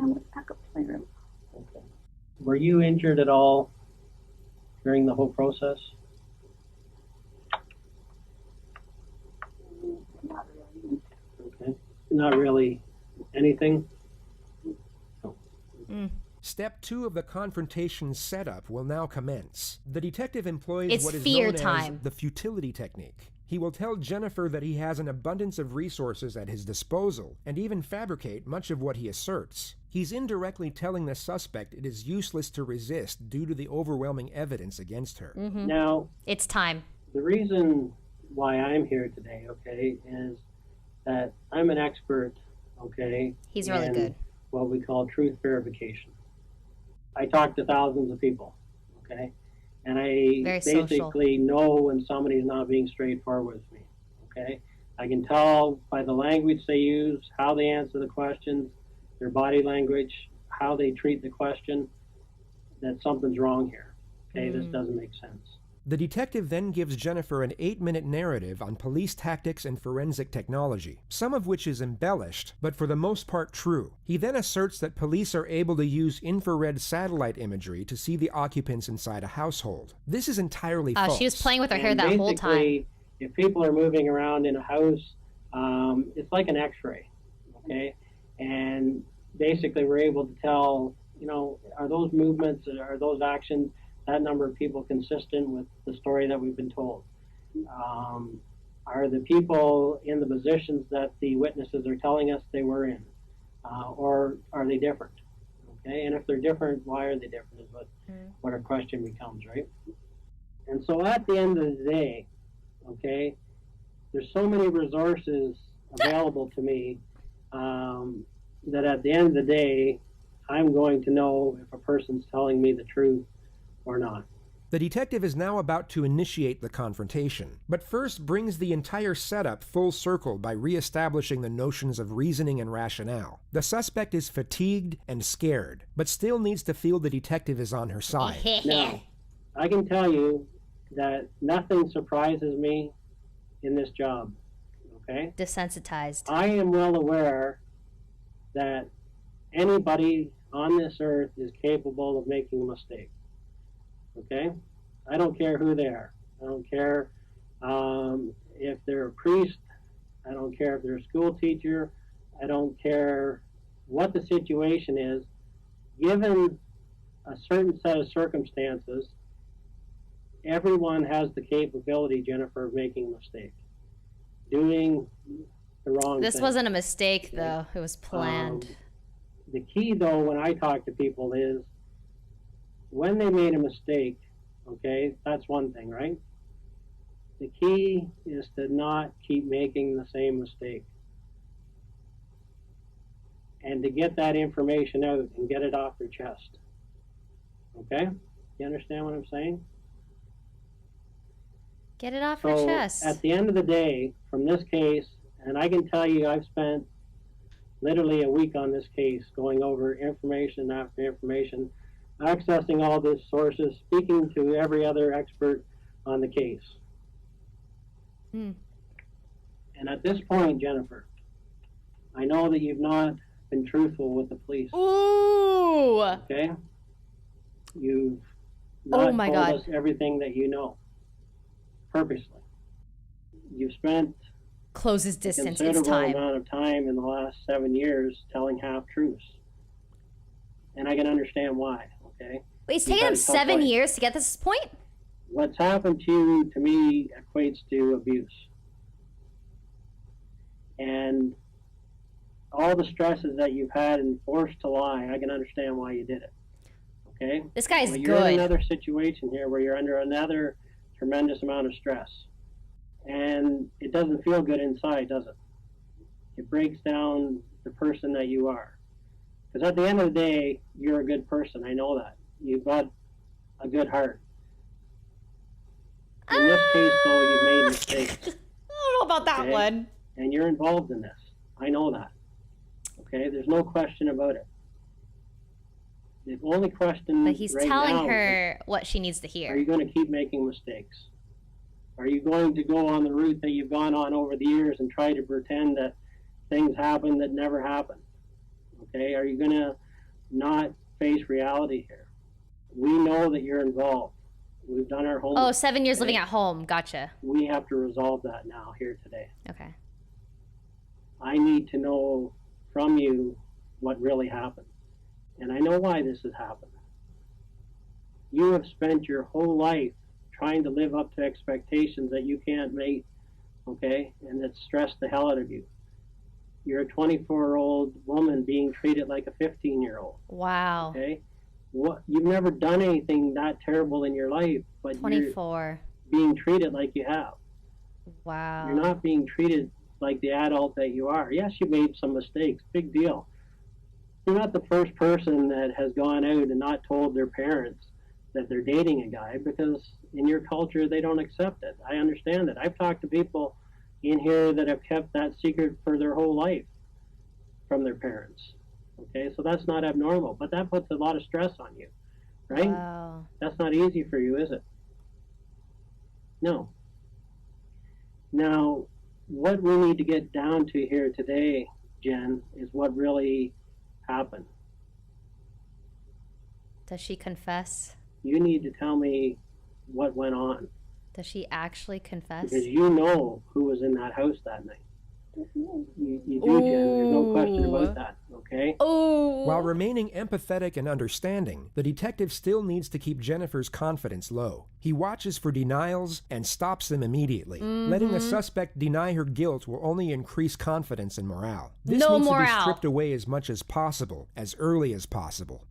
I went back up to my room. Okay. Were you injured at all during the whole process? Not really. Okay. Not really anything? Step 2 of the confrontation setup will now commence. The detective employs It's what is fear known time. as the futility technique. He will tell Jennifer that he has an abundance of resources at his disposal, and even fabricate much of what he asserts. He's indirectly telling the suspect it is useless to resist due to the overwhelming evidence against her. Now, it's time. The reason why I'm here today, okay, is that I'm an expert, okay, He's really in good. what we call truth verification. I talk to thousands of people, okay, and I Very basically know when somebody's not being straightforward with me, okay. I can tell by the language they use, how they answer the questions, their body language, how they treat the question, that something's wrong here, okay. This doesn't make sense. The detective then gives Jennifer an 8-minute narrative on police tactics and forensic technology, some of which is embellished, but for the most part true. He then asserts that police are able to use infrared satellite imagery to see the occupants inside a household. This is entirely false. She was playing with her hair And that whole time. basically, if people are moving around in a house, it's like an x-ray, okay? And basically we're able to tell, you know, are those movements, are those actions, that number of people consistent with the story that we've been told? Are the people in the positions that the witnesses are telling us they were in? Or are they different? Okay, and if they're different, why are they different is what our question becomes, right? And so at the end of the day, okay, there's so many resources available to me that at the end of the day, I'm going to know if a person's telling me the truth or not. The detective is now about to initiate the confrontation, but first brings the entire setup full circle by reestablishing the notions of reasoning and rationale. The suspect is fatigued and scared, but still needs to feel the detective is on her side. Now, I can tell you that nothing surprises me in this job, okay? Desensitized. I am well aware that anybody on this earth is capable of making a mistake. Okay? I don't care who they are. I don't care if they're a priest. I don't care if they're a school teacher. I don't care what the situation is. Given a certain set of circumstances, everyone has the capability, Jennifer, of making a mistake. Doing the wrong thing. This wasn't a mistake, though. It was planned. The key, though, when I talk to people is when they made a mistake, okay, that's one thing, right? The key is to not keep making the same mistake. And to get that information out and get it off your chest. Okay? You understand what I'm saying? Get it off your chest. At the end of the day, from this case, and I can tell you I've spent literally a week on this case, going over information after information, accessing all these sources, speaking to every other expert on the case. And at this point, Jennifer, I know that you've not been truthful with the police. Ooh! Okay? You've Oh not my told God. us everything that you know, purposely. You've spent Closest a distance. It's considerable time. amount of time in the last 7 years telling half-truths. And I can understand why, okay? Wait, it's You've taken had him a tough 7 life. years to get this point? What's happened to me, equates to abuse. And all the stresses that you've had and forced to lie, I can understand why you did it. Okay? This guy's Well, you're in good. another situation here where you're under another tremendous amount of stress. And it doesn't feel good inside, does it? It breaks down the person that you are. Because at the end of the day, you're a good person. I know that. You've got a good heart. In this case, though, you've made mistakes. I don't know about that Okay? one. And you're involved in this. I know that. Okay? There's no question about it. The only question But he's right telling now her what she needs to is, hear. are you going to keep making mistakes? Are you going to go on the route that you've gone on over the years and try to pretend that things happen that never happened? Okay? Are you going to not face reality here? We know that you're involved. We've done our homework. Oh, 7 years okay? living at home. Gotcha. We have to resolve that now, here today. Okay. I need to know from you what really happened. And I know why this has happened. You have spent your whole life trying to live up to expectations that you can't meet, okay? And that stress the hell out of you. You're a 24-year-old woman being treated like a 15-year-old. Wow. Okay? You've never done anything that terrible in your life, but 24. you're being treated like you have. Wow. You're not being treated like the adult that you are. Yes, you made some mistakes. Big deal. You're not the first person that has gone out and not told their parents that they're dating a guy, because in your culture they don't accept it. I understand that. I've talked to people in here that have kept that secret for their whole life from their parents. Okay, so that's not abnormal, but that puts a lot of stress on you, right? Wow. That's not easy for you, is it? No. Now, what we need to get down to here today, Jen, is what really happened. Does she confess? You need to tell me what went on. Does she actually confess? Because you know who was in that house that night. You do, Jen. There's no question about that, okay? Oh. While remaining empathetic and understanding, the detective still needs to keep Jennifer's confidence low. He watches for denials and stops them immediately. Letting the suspect deny her guilt will only increase confidence and morale. This No needs to be morale. stripped away as much as possible, as early as possible.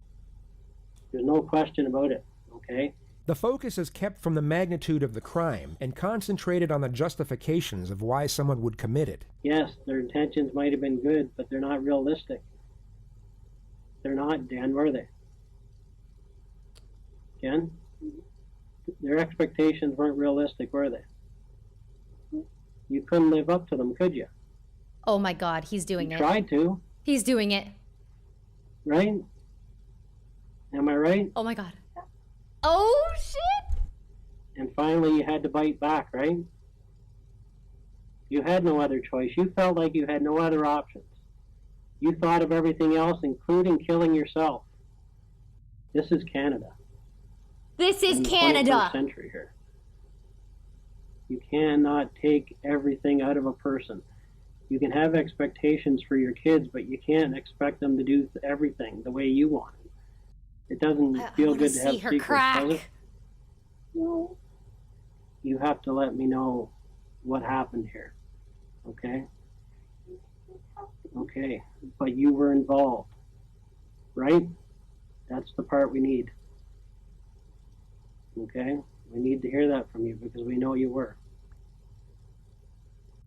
There's no question about it, okay? The focus is kept from the magnitude of the crime and concentrated on the justifications of why someone would commit it. Yes, their intentions might have been good, but they're not realistic. They're not, Dan, were they? Jen? Their expectations weren't realistic, were they? You couldn't live up to them, could you? Oh my God, he's doing You it. tried to, He's doing it. right? Am I right? Oh my God. Oh shit. And finally you had to bite back, right? You had no other choice. You felt like you had no other options. You thought of everything else, including killing yourself. This is Canada. This is In the Canada. 21st century here. You cannot take everything out of a person. You can have expectations for your kids, but you can't expect them to do everything the way you want it. It doesn't feel wanna good to have see her secrets, crack. does it? No. You have to let me know what happened here, okay? Okay, but you were involved, right? That's the part we need, okay? We need to hear that from you because we know you were.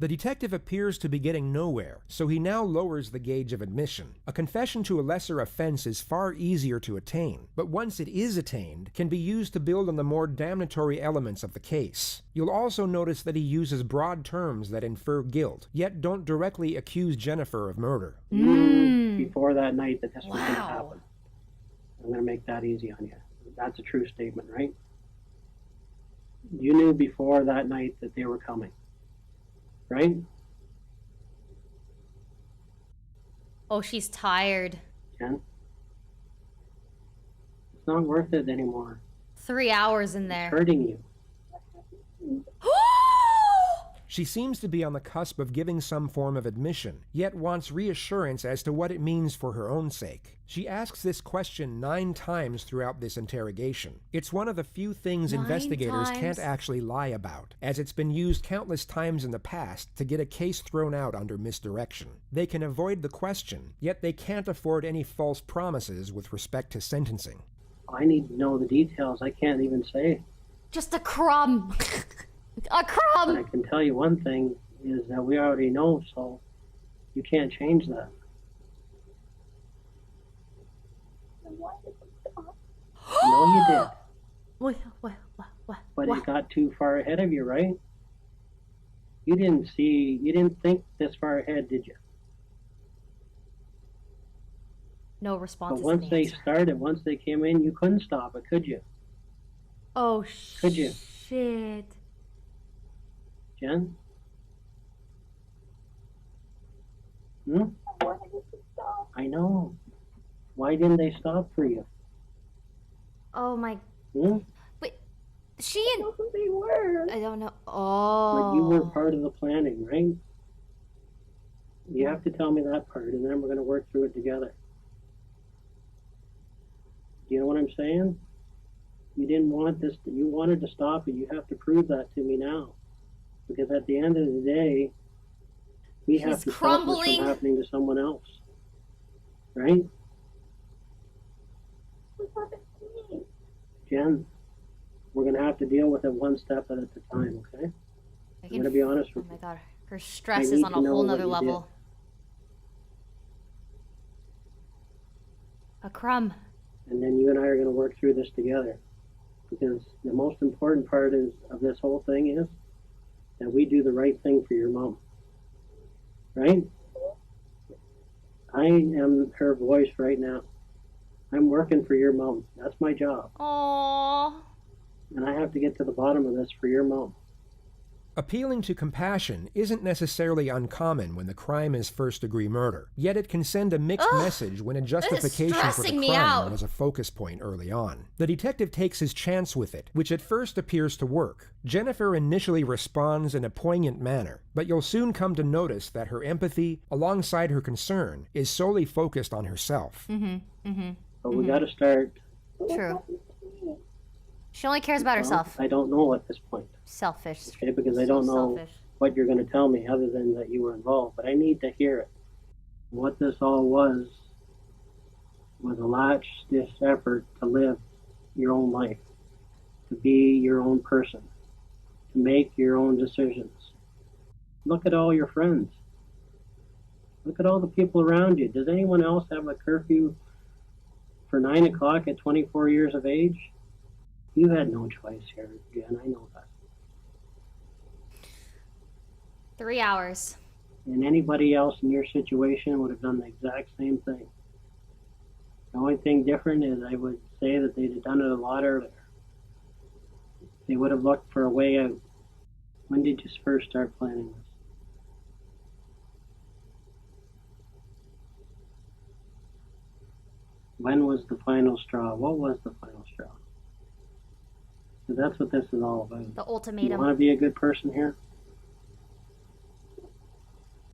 The detective appears to be getting nowhere, so he now lowers the gauge of admission. A confession to a lesser offense is far easier to attain, but once it is attained, can be used to build on the more damnatory elements of the case. You'll also notice that he uses broad terms that infer guilt, yet don't directly accuse Jennifer of murder. You knew before that night that this was going to Wow. happen. I'm going to make that easy on you. That's a true statement, right? You knew before that night that they were coming, right? Oh, she's tired. Jen? not worth it anymore. 3 hours in It's there. hurting you. She seems to be on the cusp of giving some form of admission, yet wants reassurance as to what it means for her own sake. She asks this question 9 times throughout this interrogation. It's one of the few things 9 investigators times? can't actually lie about, as it's been used countless times in the past to get a case thrown out under misdirection. They can avoid the question, yet they can't afford any false promises with respect to sentencing. I need to know the details. I can't even say. Just a crumb. A But crumb. I can tell you one thing is that we already know, so you can't change that. No, you did. What? But it got too far ahead of you, right? You didn't think this far ahead, did you? No response. But once they started, once they came in, you couldn't stop it, could you? Oh, Could you? shit. Jen? Hmm? I know. Why didn't they stop for you? Oh my. Hmm? Wait. She and. They were. I don't know. Oh. But you were part of the planning, right? You have to tell me that part, and then we're going to work through it together. Do you know what I'm saying? You didn't want this. You wanted to stop it. You have to prove that to me now. Because at the end of the day, we have to stop this from happening to someone else. Right? Jen, we're going to have to deal with it one step at a time, okay? I'm going to be honest with you. Oh my god. Her stress is on a whole nother level. A crumb. And then you and I are going to work through this together. Because the most important part of this whole thing is that we do the right thing for your mom. Right? I am her voice right now. I'm working for your mom. That's my job. Aww. And I have to get to the bottom of this for your mom. Appealing to compassion isn't necessarily uncommon when the crime is first-degree murder, yet it can send a mixed message when a justification for the crime was a focus point early on. The detective takes his chance with it, which at first appears to work. Jennifer initially responds in a poignant manner, but you'll soon come to notice that her empathy, alongside her concern, is solely focused on herself. But we got to start. True. She only cares about herself. I don't know at this point. Selfish. Okay, because I don't know what you're going to tell me other than that you were involved. But I need to hear it. What this all was a last-ditch effort to live your own life, to be your own person, to make your own decisions. Look at all your friends. Look at all the people around you. Does anyone else have a curfew for 9 o'clock at 24 years of age? You had no choice here, Jen. I know that. 3 hours. And anybody else in your situation would have done the exact same thing. The only thing different is I would say that they'd have done it a lot earlier. They would have looked for a way out. When did you first start planning this? When was the final straw? What was the final straw? So that's what this is all about. The ultimatum. You want to be a good person here?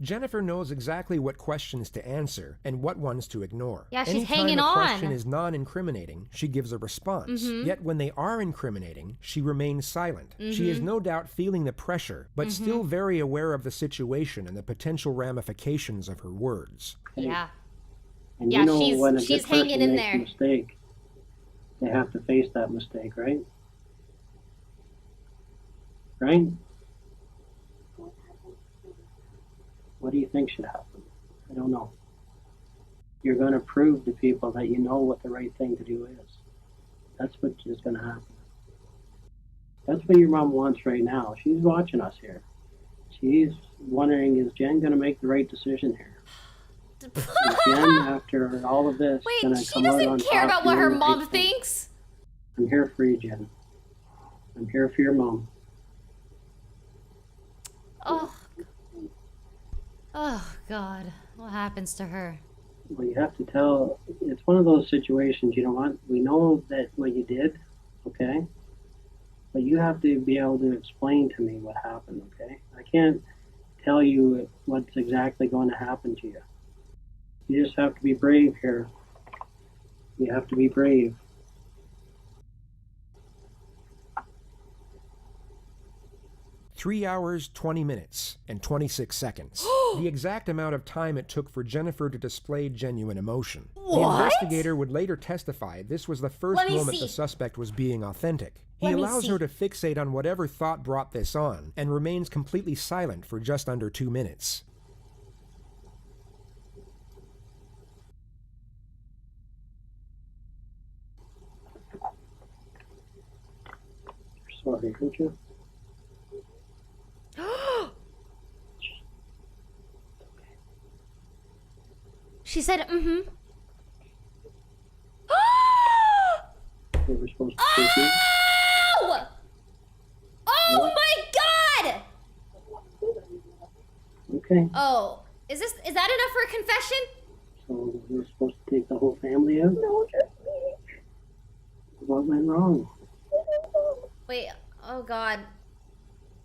Jennifer knows exactly what questions to answer and what ones to ignore. Yeah, she's Anytime hanging a on. question is non-incriminating, she gives a response. Yet when they are incriminating, she remains silent. She is no doubt feeling the pressure, but still very aware of the situation and the potential ramifications of her words. Okay. Yeah. And Yeah, you know she's- when a she's good person hanging in makes there. a mistake, they have to face that mistake, right? Right? What do you think should happen? I don't know. You're going to prove to people that you know what the right thing to do is. That's what is going to happen. That's what your mom wants right now. She's watching us here. She's wondering, is Jen going to make the right decision here? Is Jen, after all of this, Wait, gonna she come out on doesn't care top about what doing her the mom right thing? thinks. I'm here for you, Jen. I'm here for your mom. Oh. Oh, God. What happens to her? Well, you have to tell. It's one of those situations. You know what? We know that what you did, okay? But you have to be able to explain to me what happened, okay? I can't tell you what's exactly going to happen to you. You just have to be brave here. You have to be brave. "3 hours, 20 minutes, and 26 seconds. The exact amount of time it took for Jennifer to display genuine emotion. The investigator would later testify this was the first moment the suspect was being authentic. He allows her to fixate on whatever thought brought this on, and remains completely silent for just under 2 minutes. Sorry, aren't you? She said, mm-hmm. They were supposed to take you. Oh! Oh my God! Okay. Oh, is that enough for a confession? So you were supposed to take the whole family out? No, just me. What went wrong? Wait, oh God.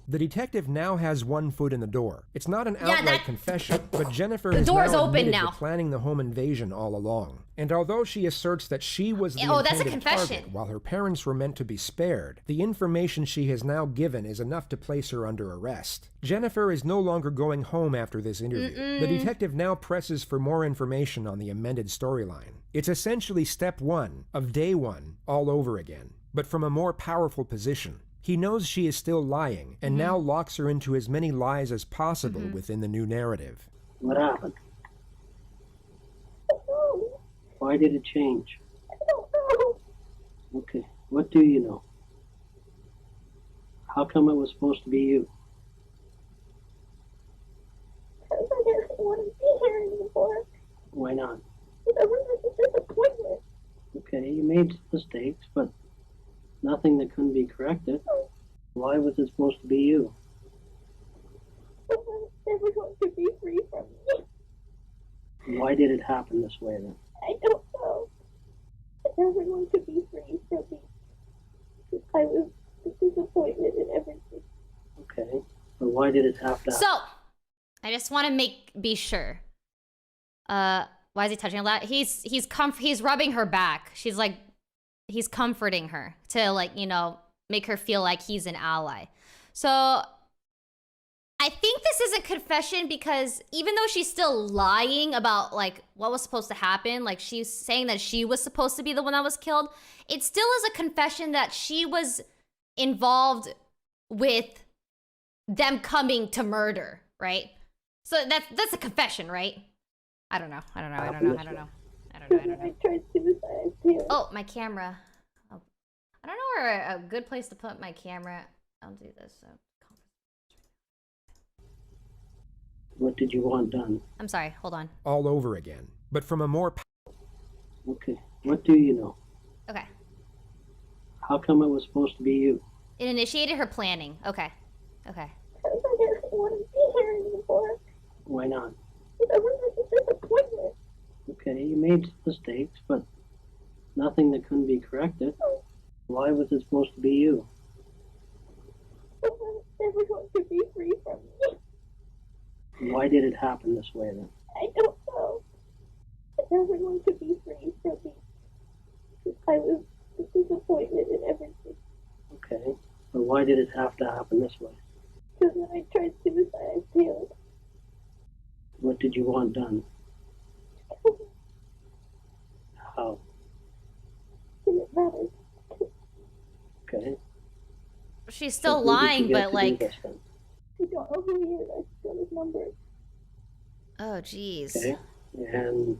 The detective now has one foot in the door. It's not an outright confession, but Jennifer has door's now open admitted now. to planning the home invasion all along. And although she asserts that she was the that's a intended confession. target while her parents were meant to be spared, the information she has now given is enough to place her under arrest. Jennifer is no longer going home after this interview. The detective now presses for more information on the amended storyline. It's essentially step 1 of day 1 all over again, but from a more powerful position. He knows she is still lying, and now locks her into as many lies as possible within the new narrative. What happened? Why did it change? I don't know. Okay, what do you know? How come it was supposed to be you? Because I didn't want to be here anymore. Why not? Because I was such a disappointment. Okay, you made mistakes, but nothing that couldn't be corrected. Why was it supposed to be you? Because I never want to be free from me. Why did it happen this way then? I don't know. I never want to be free from me. Because I was disappointed in everything. Okay, but why did it have to happen? So, I just want to be sure. Why is he touching a lot? He's rubbing her back. She's like, he's comforting her to, like, you know, make her feel like he's an ally. So I think this is a confession because even though she's still lying about, like, what was supposed to happen, like she's saying that she was supposed to be the one that was killed, it still is a confession that she was involved with them coming to murder, right? So that's a confession, right? I don't know. I tried suicide too. Oh, my camera. Oh, I don't know where a good place to put my camera. I'll do this. What did you want done? I'm sorry. Hold on. All over again, but from a more... Okay, what do you know? Okay. How come it was supposed to be you? It initiated her planning. Okay. Okay. Because I didn't want to be here anymore. Why not? Because I was such a disappointment. Okay, you made mistakes, but nothing that couldn't be corrected. Why was it supposed to be you? Because I never want to be free from me. Why did it happen this way then? I don't know. I never want to be free from me. Because I was disappointed in everything. Okay, but why did it have to happen this way? Because when I tried suicide, I failed. What did you want done? How? And it matters. Okay. She's still So who did you lying, get but to do like... this then? I don't know who he is. I just got his number. Oh, jeez. Okay, and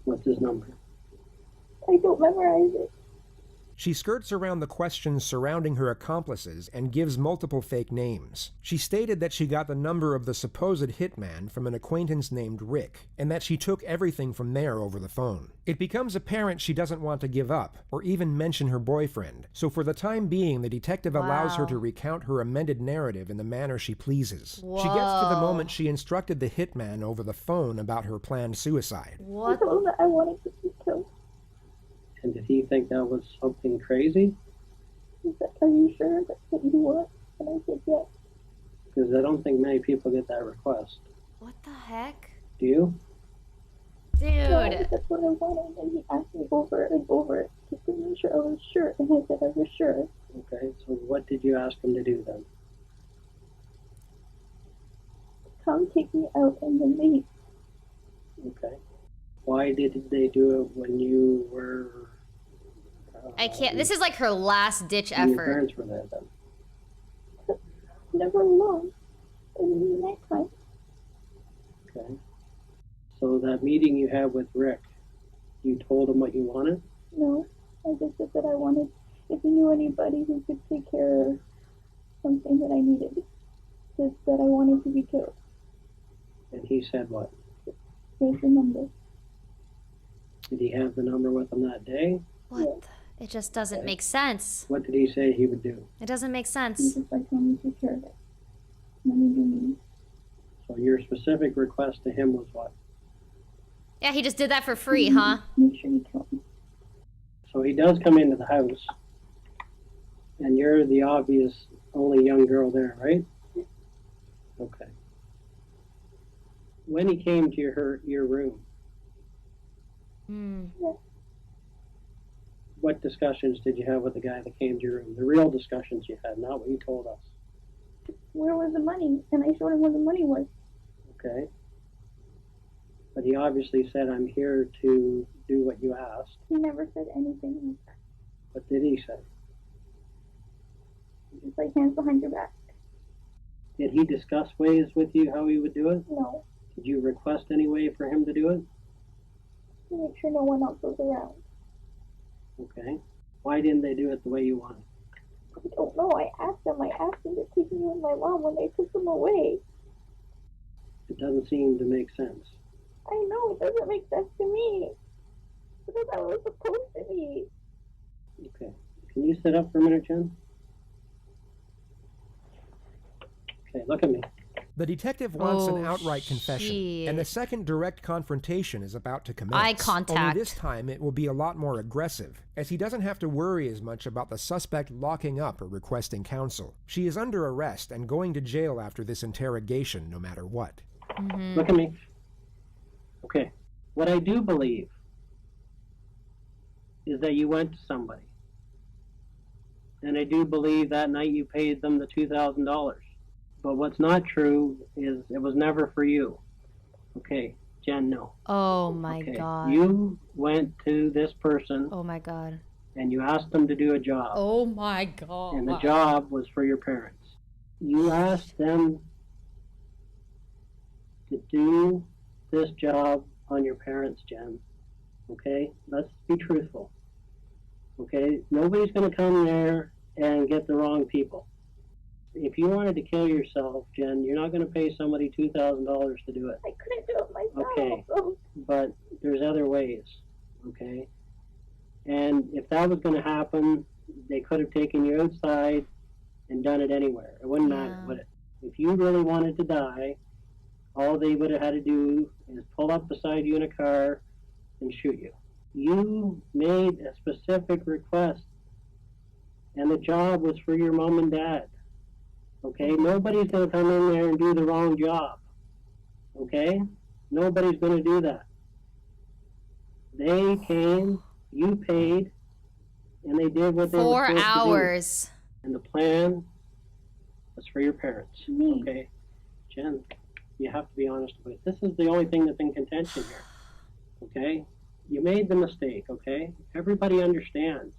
what's his number? I don't memorize it. She skirts around the questions surrounding her accomplices and gives multiple fake names. She stated that she got the number of the supposed hitman from an acquaintance named Rick, and that she took everything from there over the phone. It becomes apparent she doesn't want to give up, or even mention her boyfriend, so for the time being, the detective allows her to recount her amended narrative in the manner she pleases. Whoa. She gets to the moment she instructed the hitman over the phone about her planned suicide. What? I told him that I wanted to be killed. And did he think that was something crazy? He said, "Are you sure that's what you want?" And I said, "Yes." Because I don't think many people get that request. What the heck? Do you? Dude. Yeah, that's what I wanted, and he asked me over and over just to make sure I was sure, and I said I was sure. Okay, so what did you ask him to do then? Come take me out and then leave. Okay. Why did they do it when you were... I can't. This is like her last ditch when your effort. parents were there then? Never alone. In the nighttime. Okay. So that meeting you had with Rick, you told him what you wanted? No, I just said that I wanted, if he knew anybody who could take care of something that I needed, just that I wanted to be killed. And he said what? Here's the number. Did he have the number with him that day? What? Yeah. It just doesn't make sense. What did he say he would do? It doesn't make He sense. just like, "Let me take care of it. Let me do me." So your specific request to him was what? Yeah, he just did that for free, huh? Make sure you kill me. So he does come into the house, and you're the obvious only young girl there, right? Okay. When he came to your room, what discussions did you have with the guy that came to your room? The real discussions you had, not what you told us. Where was the money? And I showed him where the money was. Okay. But he obviously said, "I'm here to do what you asked." He never said anything like that. What did he say? Just like hands behind your back. Did he discuss ways with you how he would do it? No. Did you request any way for him to do it? To make sure no one else was around. Okay. Why didn't they do it the way you wanted? I don't know. I asked them to take me with my mom when they took them away. It doesn't seem to make sense. I know, it doesn't make sense to me. Because I was supposed to be. Okay. Can you sit up for a minute, Jen? Okay, look at me. The detective wants Oh, an outright confession, shit. and the second direct confrontation is about to commence. Eye contact. Only this time it will be a lot more aggressive, as he doesn't have to worry as much about the suspect locking up or requesting counsel. She is under arrest and going to jail after this interrogation, no matter what. Look at me. Okay. What I do believe is that you went to somebody. And I do believe that night you paid them the $2,000. But what's not true is it was never for you. Okay, Jen, no. Oh my Okay. god. You went to this person Oh my god. and you asked them to do a job. Oh my god. And the job was for your parents. You asked them to do this job on your parents, Jen. Okay? Let's be truthful. Okay? Nobody's going to come there and get the wrong people. If you wanted to kill yourself, Jen, you're not going to pay somebody $2,000 to do it. I couldn't do it myself. Okay. So But there's other ways. Okay? And if that was going to happen, they could have taken you outside and done it anywhere. It wouldn't matter, would it? If you really wanted to die, all they would have had to do is pull up beside you in a car and shoot you. You made a specific request, and the job was for your mom and dad. Okay? Nobody's going to come in there and do the wrong job. Okay? Nobody's going to do that. They came, you paid, and they did what they were 4 supposed hours. to do. And the plan was for your parents. Me. Okay? Jen, you have to be honest with it. This is the only thing that's in contention here. Okay? You made the mistake, okay? Everybody understands.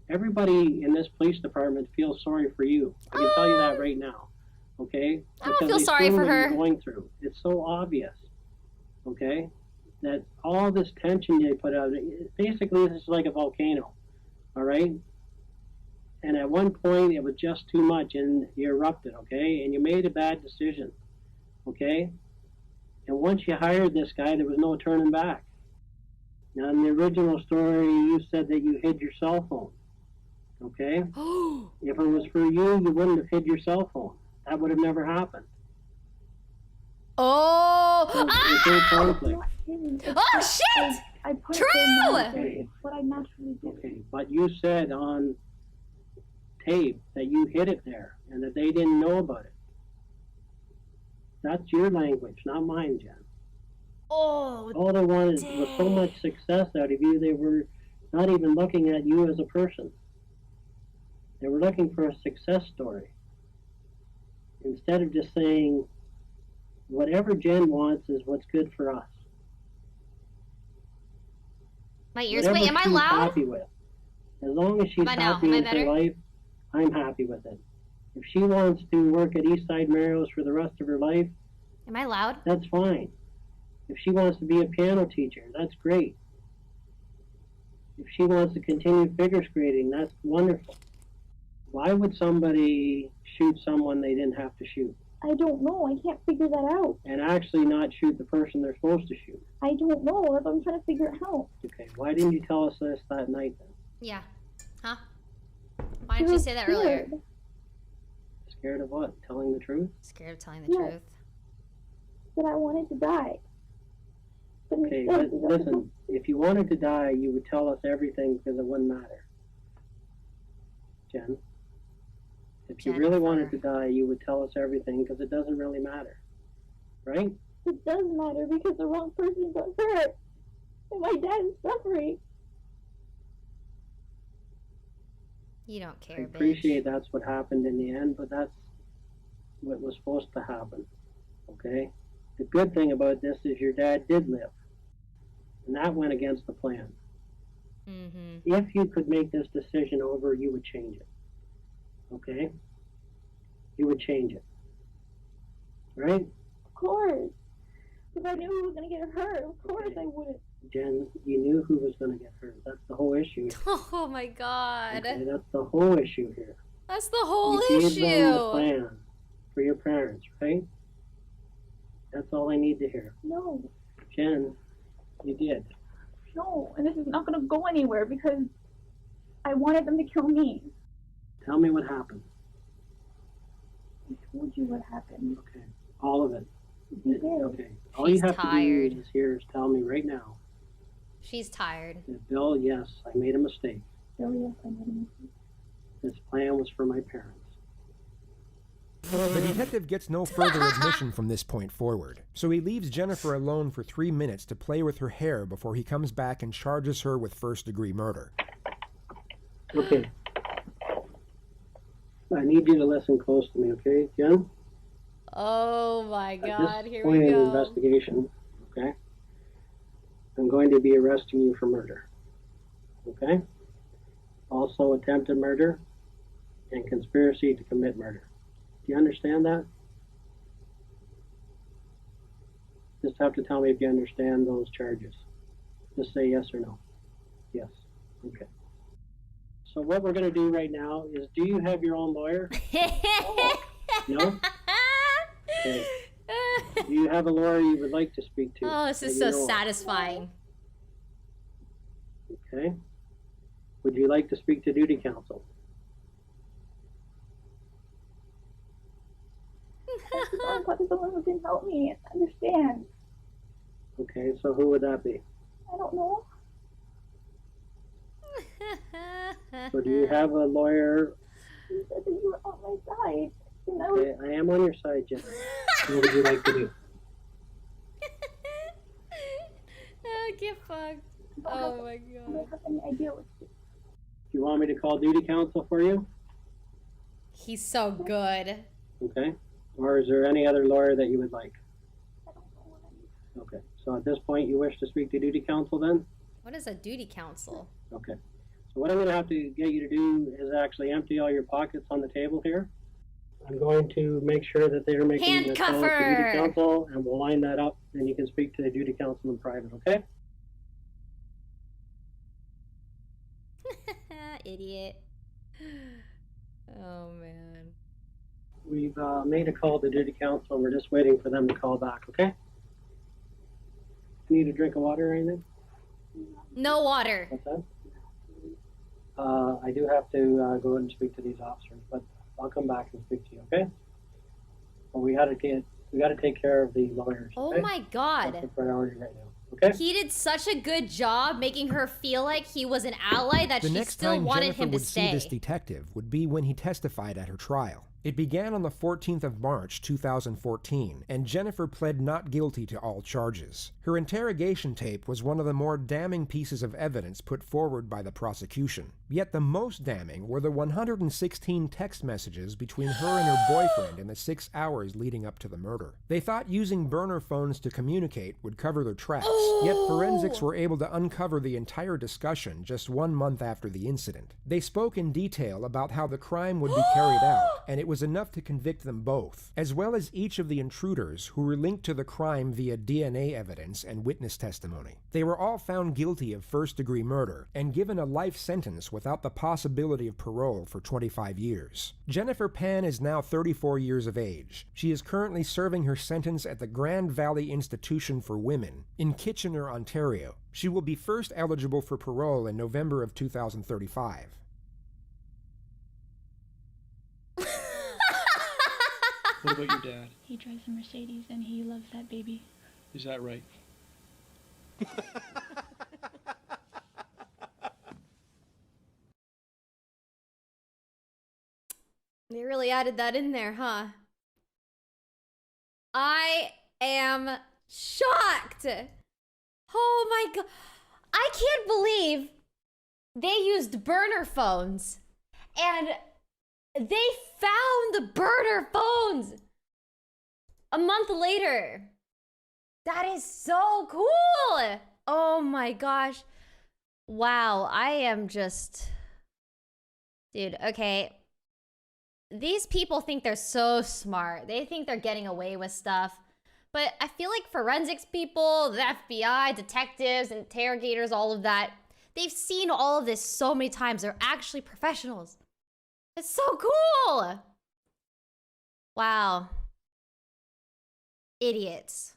Everybody in this police department feels sorry for you. I can tell you that right now. Okay? I don't feel Because they sorry see for what you're her. going through. It's so obvious. Okay? That all this tension they put out, basically this is like a volcano. All right? And at one point, it was just too much, and you erupted, okay? And you made a bad decision, okay? And once you hired this guy, there was no turning back. Now, in the original story, you said that you hid your cell phone, okay? If it was for you, you wouldn't have hid your cell phone. That would have never happened. Oh! So, it's no conflict. Oh, shit! I put True! it naturally. It's what I naturally do. Okay, but you said on tape that you hid it there and that they didn't know about it. That's your language, not mine, Jen. Oh, All they wanted was so much success out of you, they were not even looking at you as a person. They were looking for a success story. Instead of just saying, whatever Jen wants is what's good for us. my ears. Whatever Wait, am I she's loud? happy with. As long as she's Am I now? happy Am I with her better? life, I'm happy with it. If she wants to work at Eastside Mario's for the rest of her life, Am I loud? that's fine. If she wants to be a piano teacher, that's great. If she wants to continue figure skating, that's wonderful. Why would somebody shoot someone they didn't have to shoot? I don't know. I can't figure that out. And actually not shoot the person they're supposed to shoot? I don't know. That's what I'm trying to figure it out. Okay, why didn't you tell us this that night then? Yeah. Huh? Why didn't you say that earlier? Scared of what? Telling the truth? Scared of telling the Yeah. truth. That I wanted to die. But Okay, instead, but listen, if you wanted to die, you would tell us everything because it wouldn't matter. Jen? If you really wanted to die, you would tell us everything because it doesn't really matter. Right? it does matter because the wrong person got hurt. And my dad's suffering. You don't care, I bitch. appreciate that's what happened in the end, but that's what was supposed to happen. Okay? The good thing about this is your dad did live. And that went against the plan. Mm-hmm. If you could make this decision over, you would change it. Okay? You would change it. Right? Of course. If I knew who was going to get hurt, of course I would. Jen, you knew who was going to get hurt. That's the whole issue. Oh my god. Okay, that's the whole issue here. That's the whole You gave issue. them the plan for your parents, right? That's all I need to hear. No, Jen, you did. no. And this is not going to go anywhere because I wanted them to kill me. Tell me what happened. I told you what happened. Okay. All of it. You did. Okay. All you She's have tired. to do is here is tell me right now. She's tired. That, Bill, yes, I made a mistake. Oh, yes, I made a mistake. This plan was for my parents. The detective gets no further admission from this point forward, so he leaves Jennifer alone for 3 minutes to play with her hair before he comes back and charges her with first-degree murder. Okay. I need you to listen close to me, okay, Jen? Oh my god, At this here point we in the go. investigation, okay, I'm going to be arresting you for murder, okay? Also attempted murder and conspiracy to commit murder. Do you understand that? Just have to tell me if you understand those charges. Just say yes or no. Yes. Okay. So what we're going to do right now is, do you have your own lawyer? No? Okay. Do you have a lawyer you would like to speak to? Oh, this is that you so know of? satisfying. Okay. Would you like to speak to duty counsel? I thought someone who can help me understand. Okay, so who would that be? I don't know. So do you have a lawyer? You said that you were on my side. And I was Okay, I am on your side, Jen. What would you like to do? Oh, get fucked. Oh my I god. don't have any idea what to do. Do you want me to call duty counsel for you? He's so good. Okay. Or is there any other lawyer that you would like? I don't know what I need. Okay. So at this point, you wish to speak to duty counsel then? What is a duty counsel? Okay. So what I'm going to have to get you to do is actually empty all your pockets on the table here. I'm going to make sure that they're making the call to Handcuffer! duty counsel, and we'll line that up, and you can speak to the duty counsel in private, okay? Idiot. we've made a call to duty council, and we're just waiting for them to call back, okay? Need a drink of water or anything? No water. What's that? I do have to go and speak to these officers, but I'll come back and speak to you, okay? But we got to take care of the lawyers. Okay? Oh my God. That's the priority right now. Okay? He did such a good job making her feel like he was an ally that she still wanted him to stay. The next time Jennifer would see this detective would be when he testified at her trial. It began on the 14th of March, 2014, and Jennifer pled not guilty to all charges. Her interrogation tape was one of the more damning pieces of evidence put forward by the prosecution. Yet the most damning were the 116 text messages between her and her boyfriend in the 6 hours leading up to the murder. They thought using burner phones to communicate would cover their tracks, yet forensics were able to uncover the entire discussion just 1 month after the incident. They spoke in detail about how the crime would be carried out, and it was enough to convict them both, as well as each of the intruders who were linked to the crime via DNA evidence and witness testimony. They were all found guilty of first-degree murder and given a life sentence without the possibility of parole for 25 years. Jennifer Pan is now 34 years of age. She is currently serving her sentence at the Grand Valley Institution for Women in Kitchener, Ontario. She will be first eligible for parole in November of 2035. What about your dad? He drives a Mercedes and he loves that baby. Is that right? They really added that in there, huh? I am shocked. Oh my God. I can't believe they used burner phones and they found the burner phones a month later. That is so cool. Oh my gosh. Wow, I am just... Dude, okay. These people think they're so smart. They think they're getting away with stuff. But I feel like forensics people, the FBI, detectives, interrogators, all of that, they've seen all of this so many times. They're actually professionals. It's so cool. Wow. Idiots.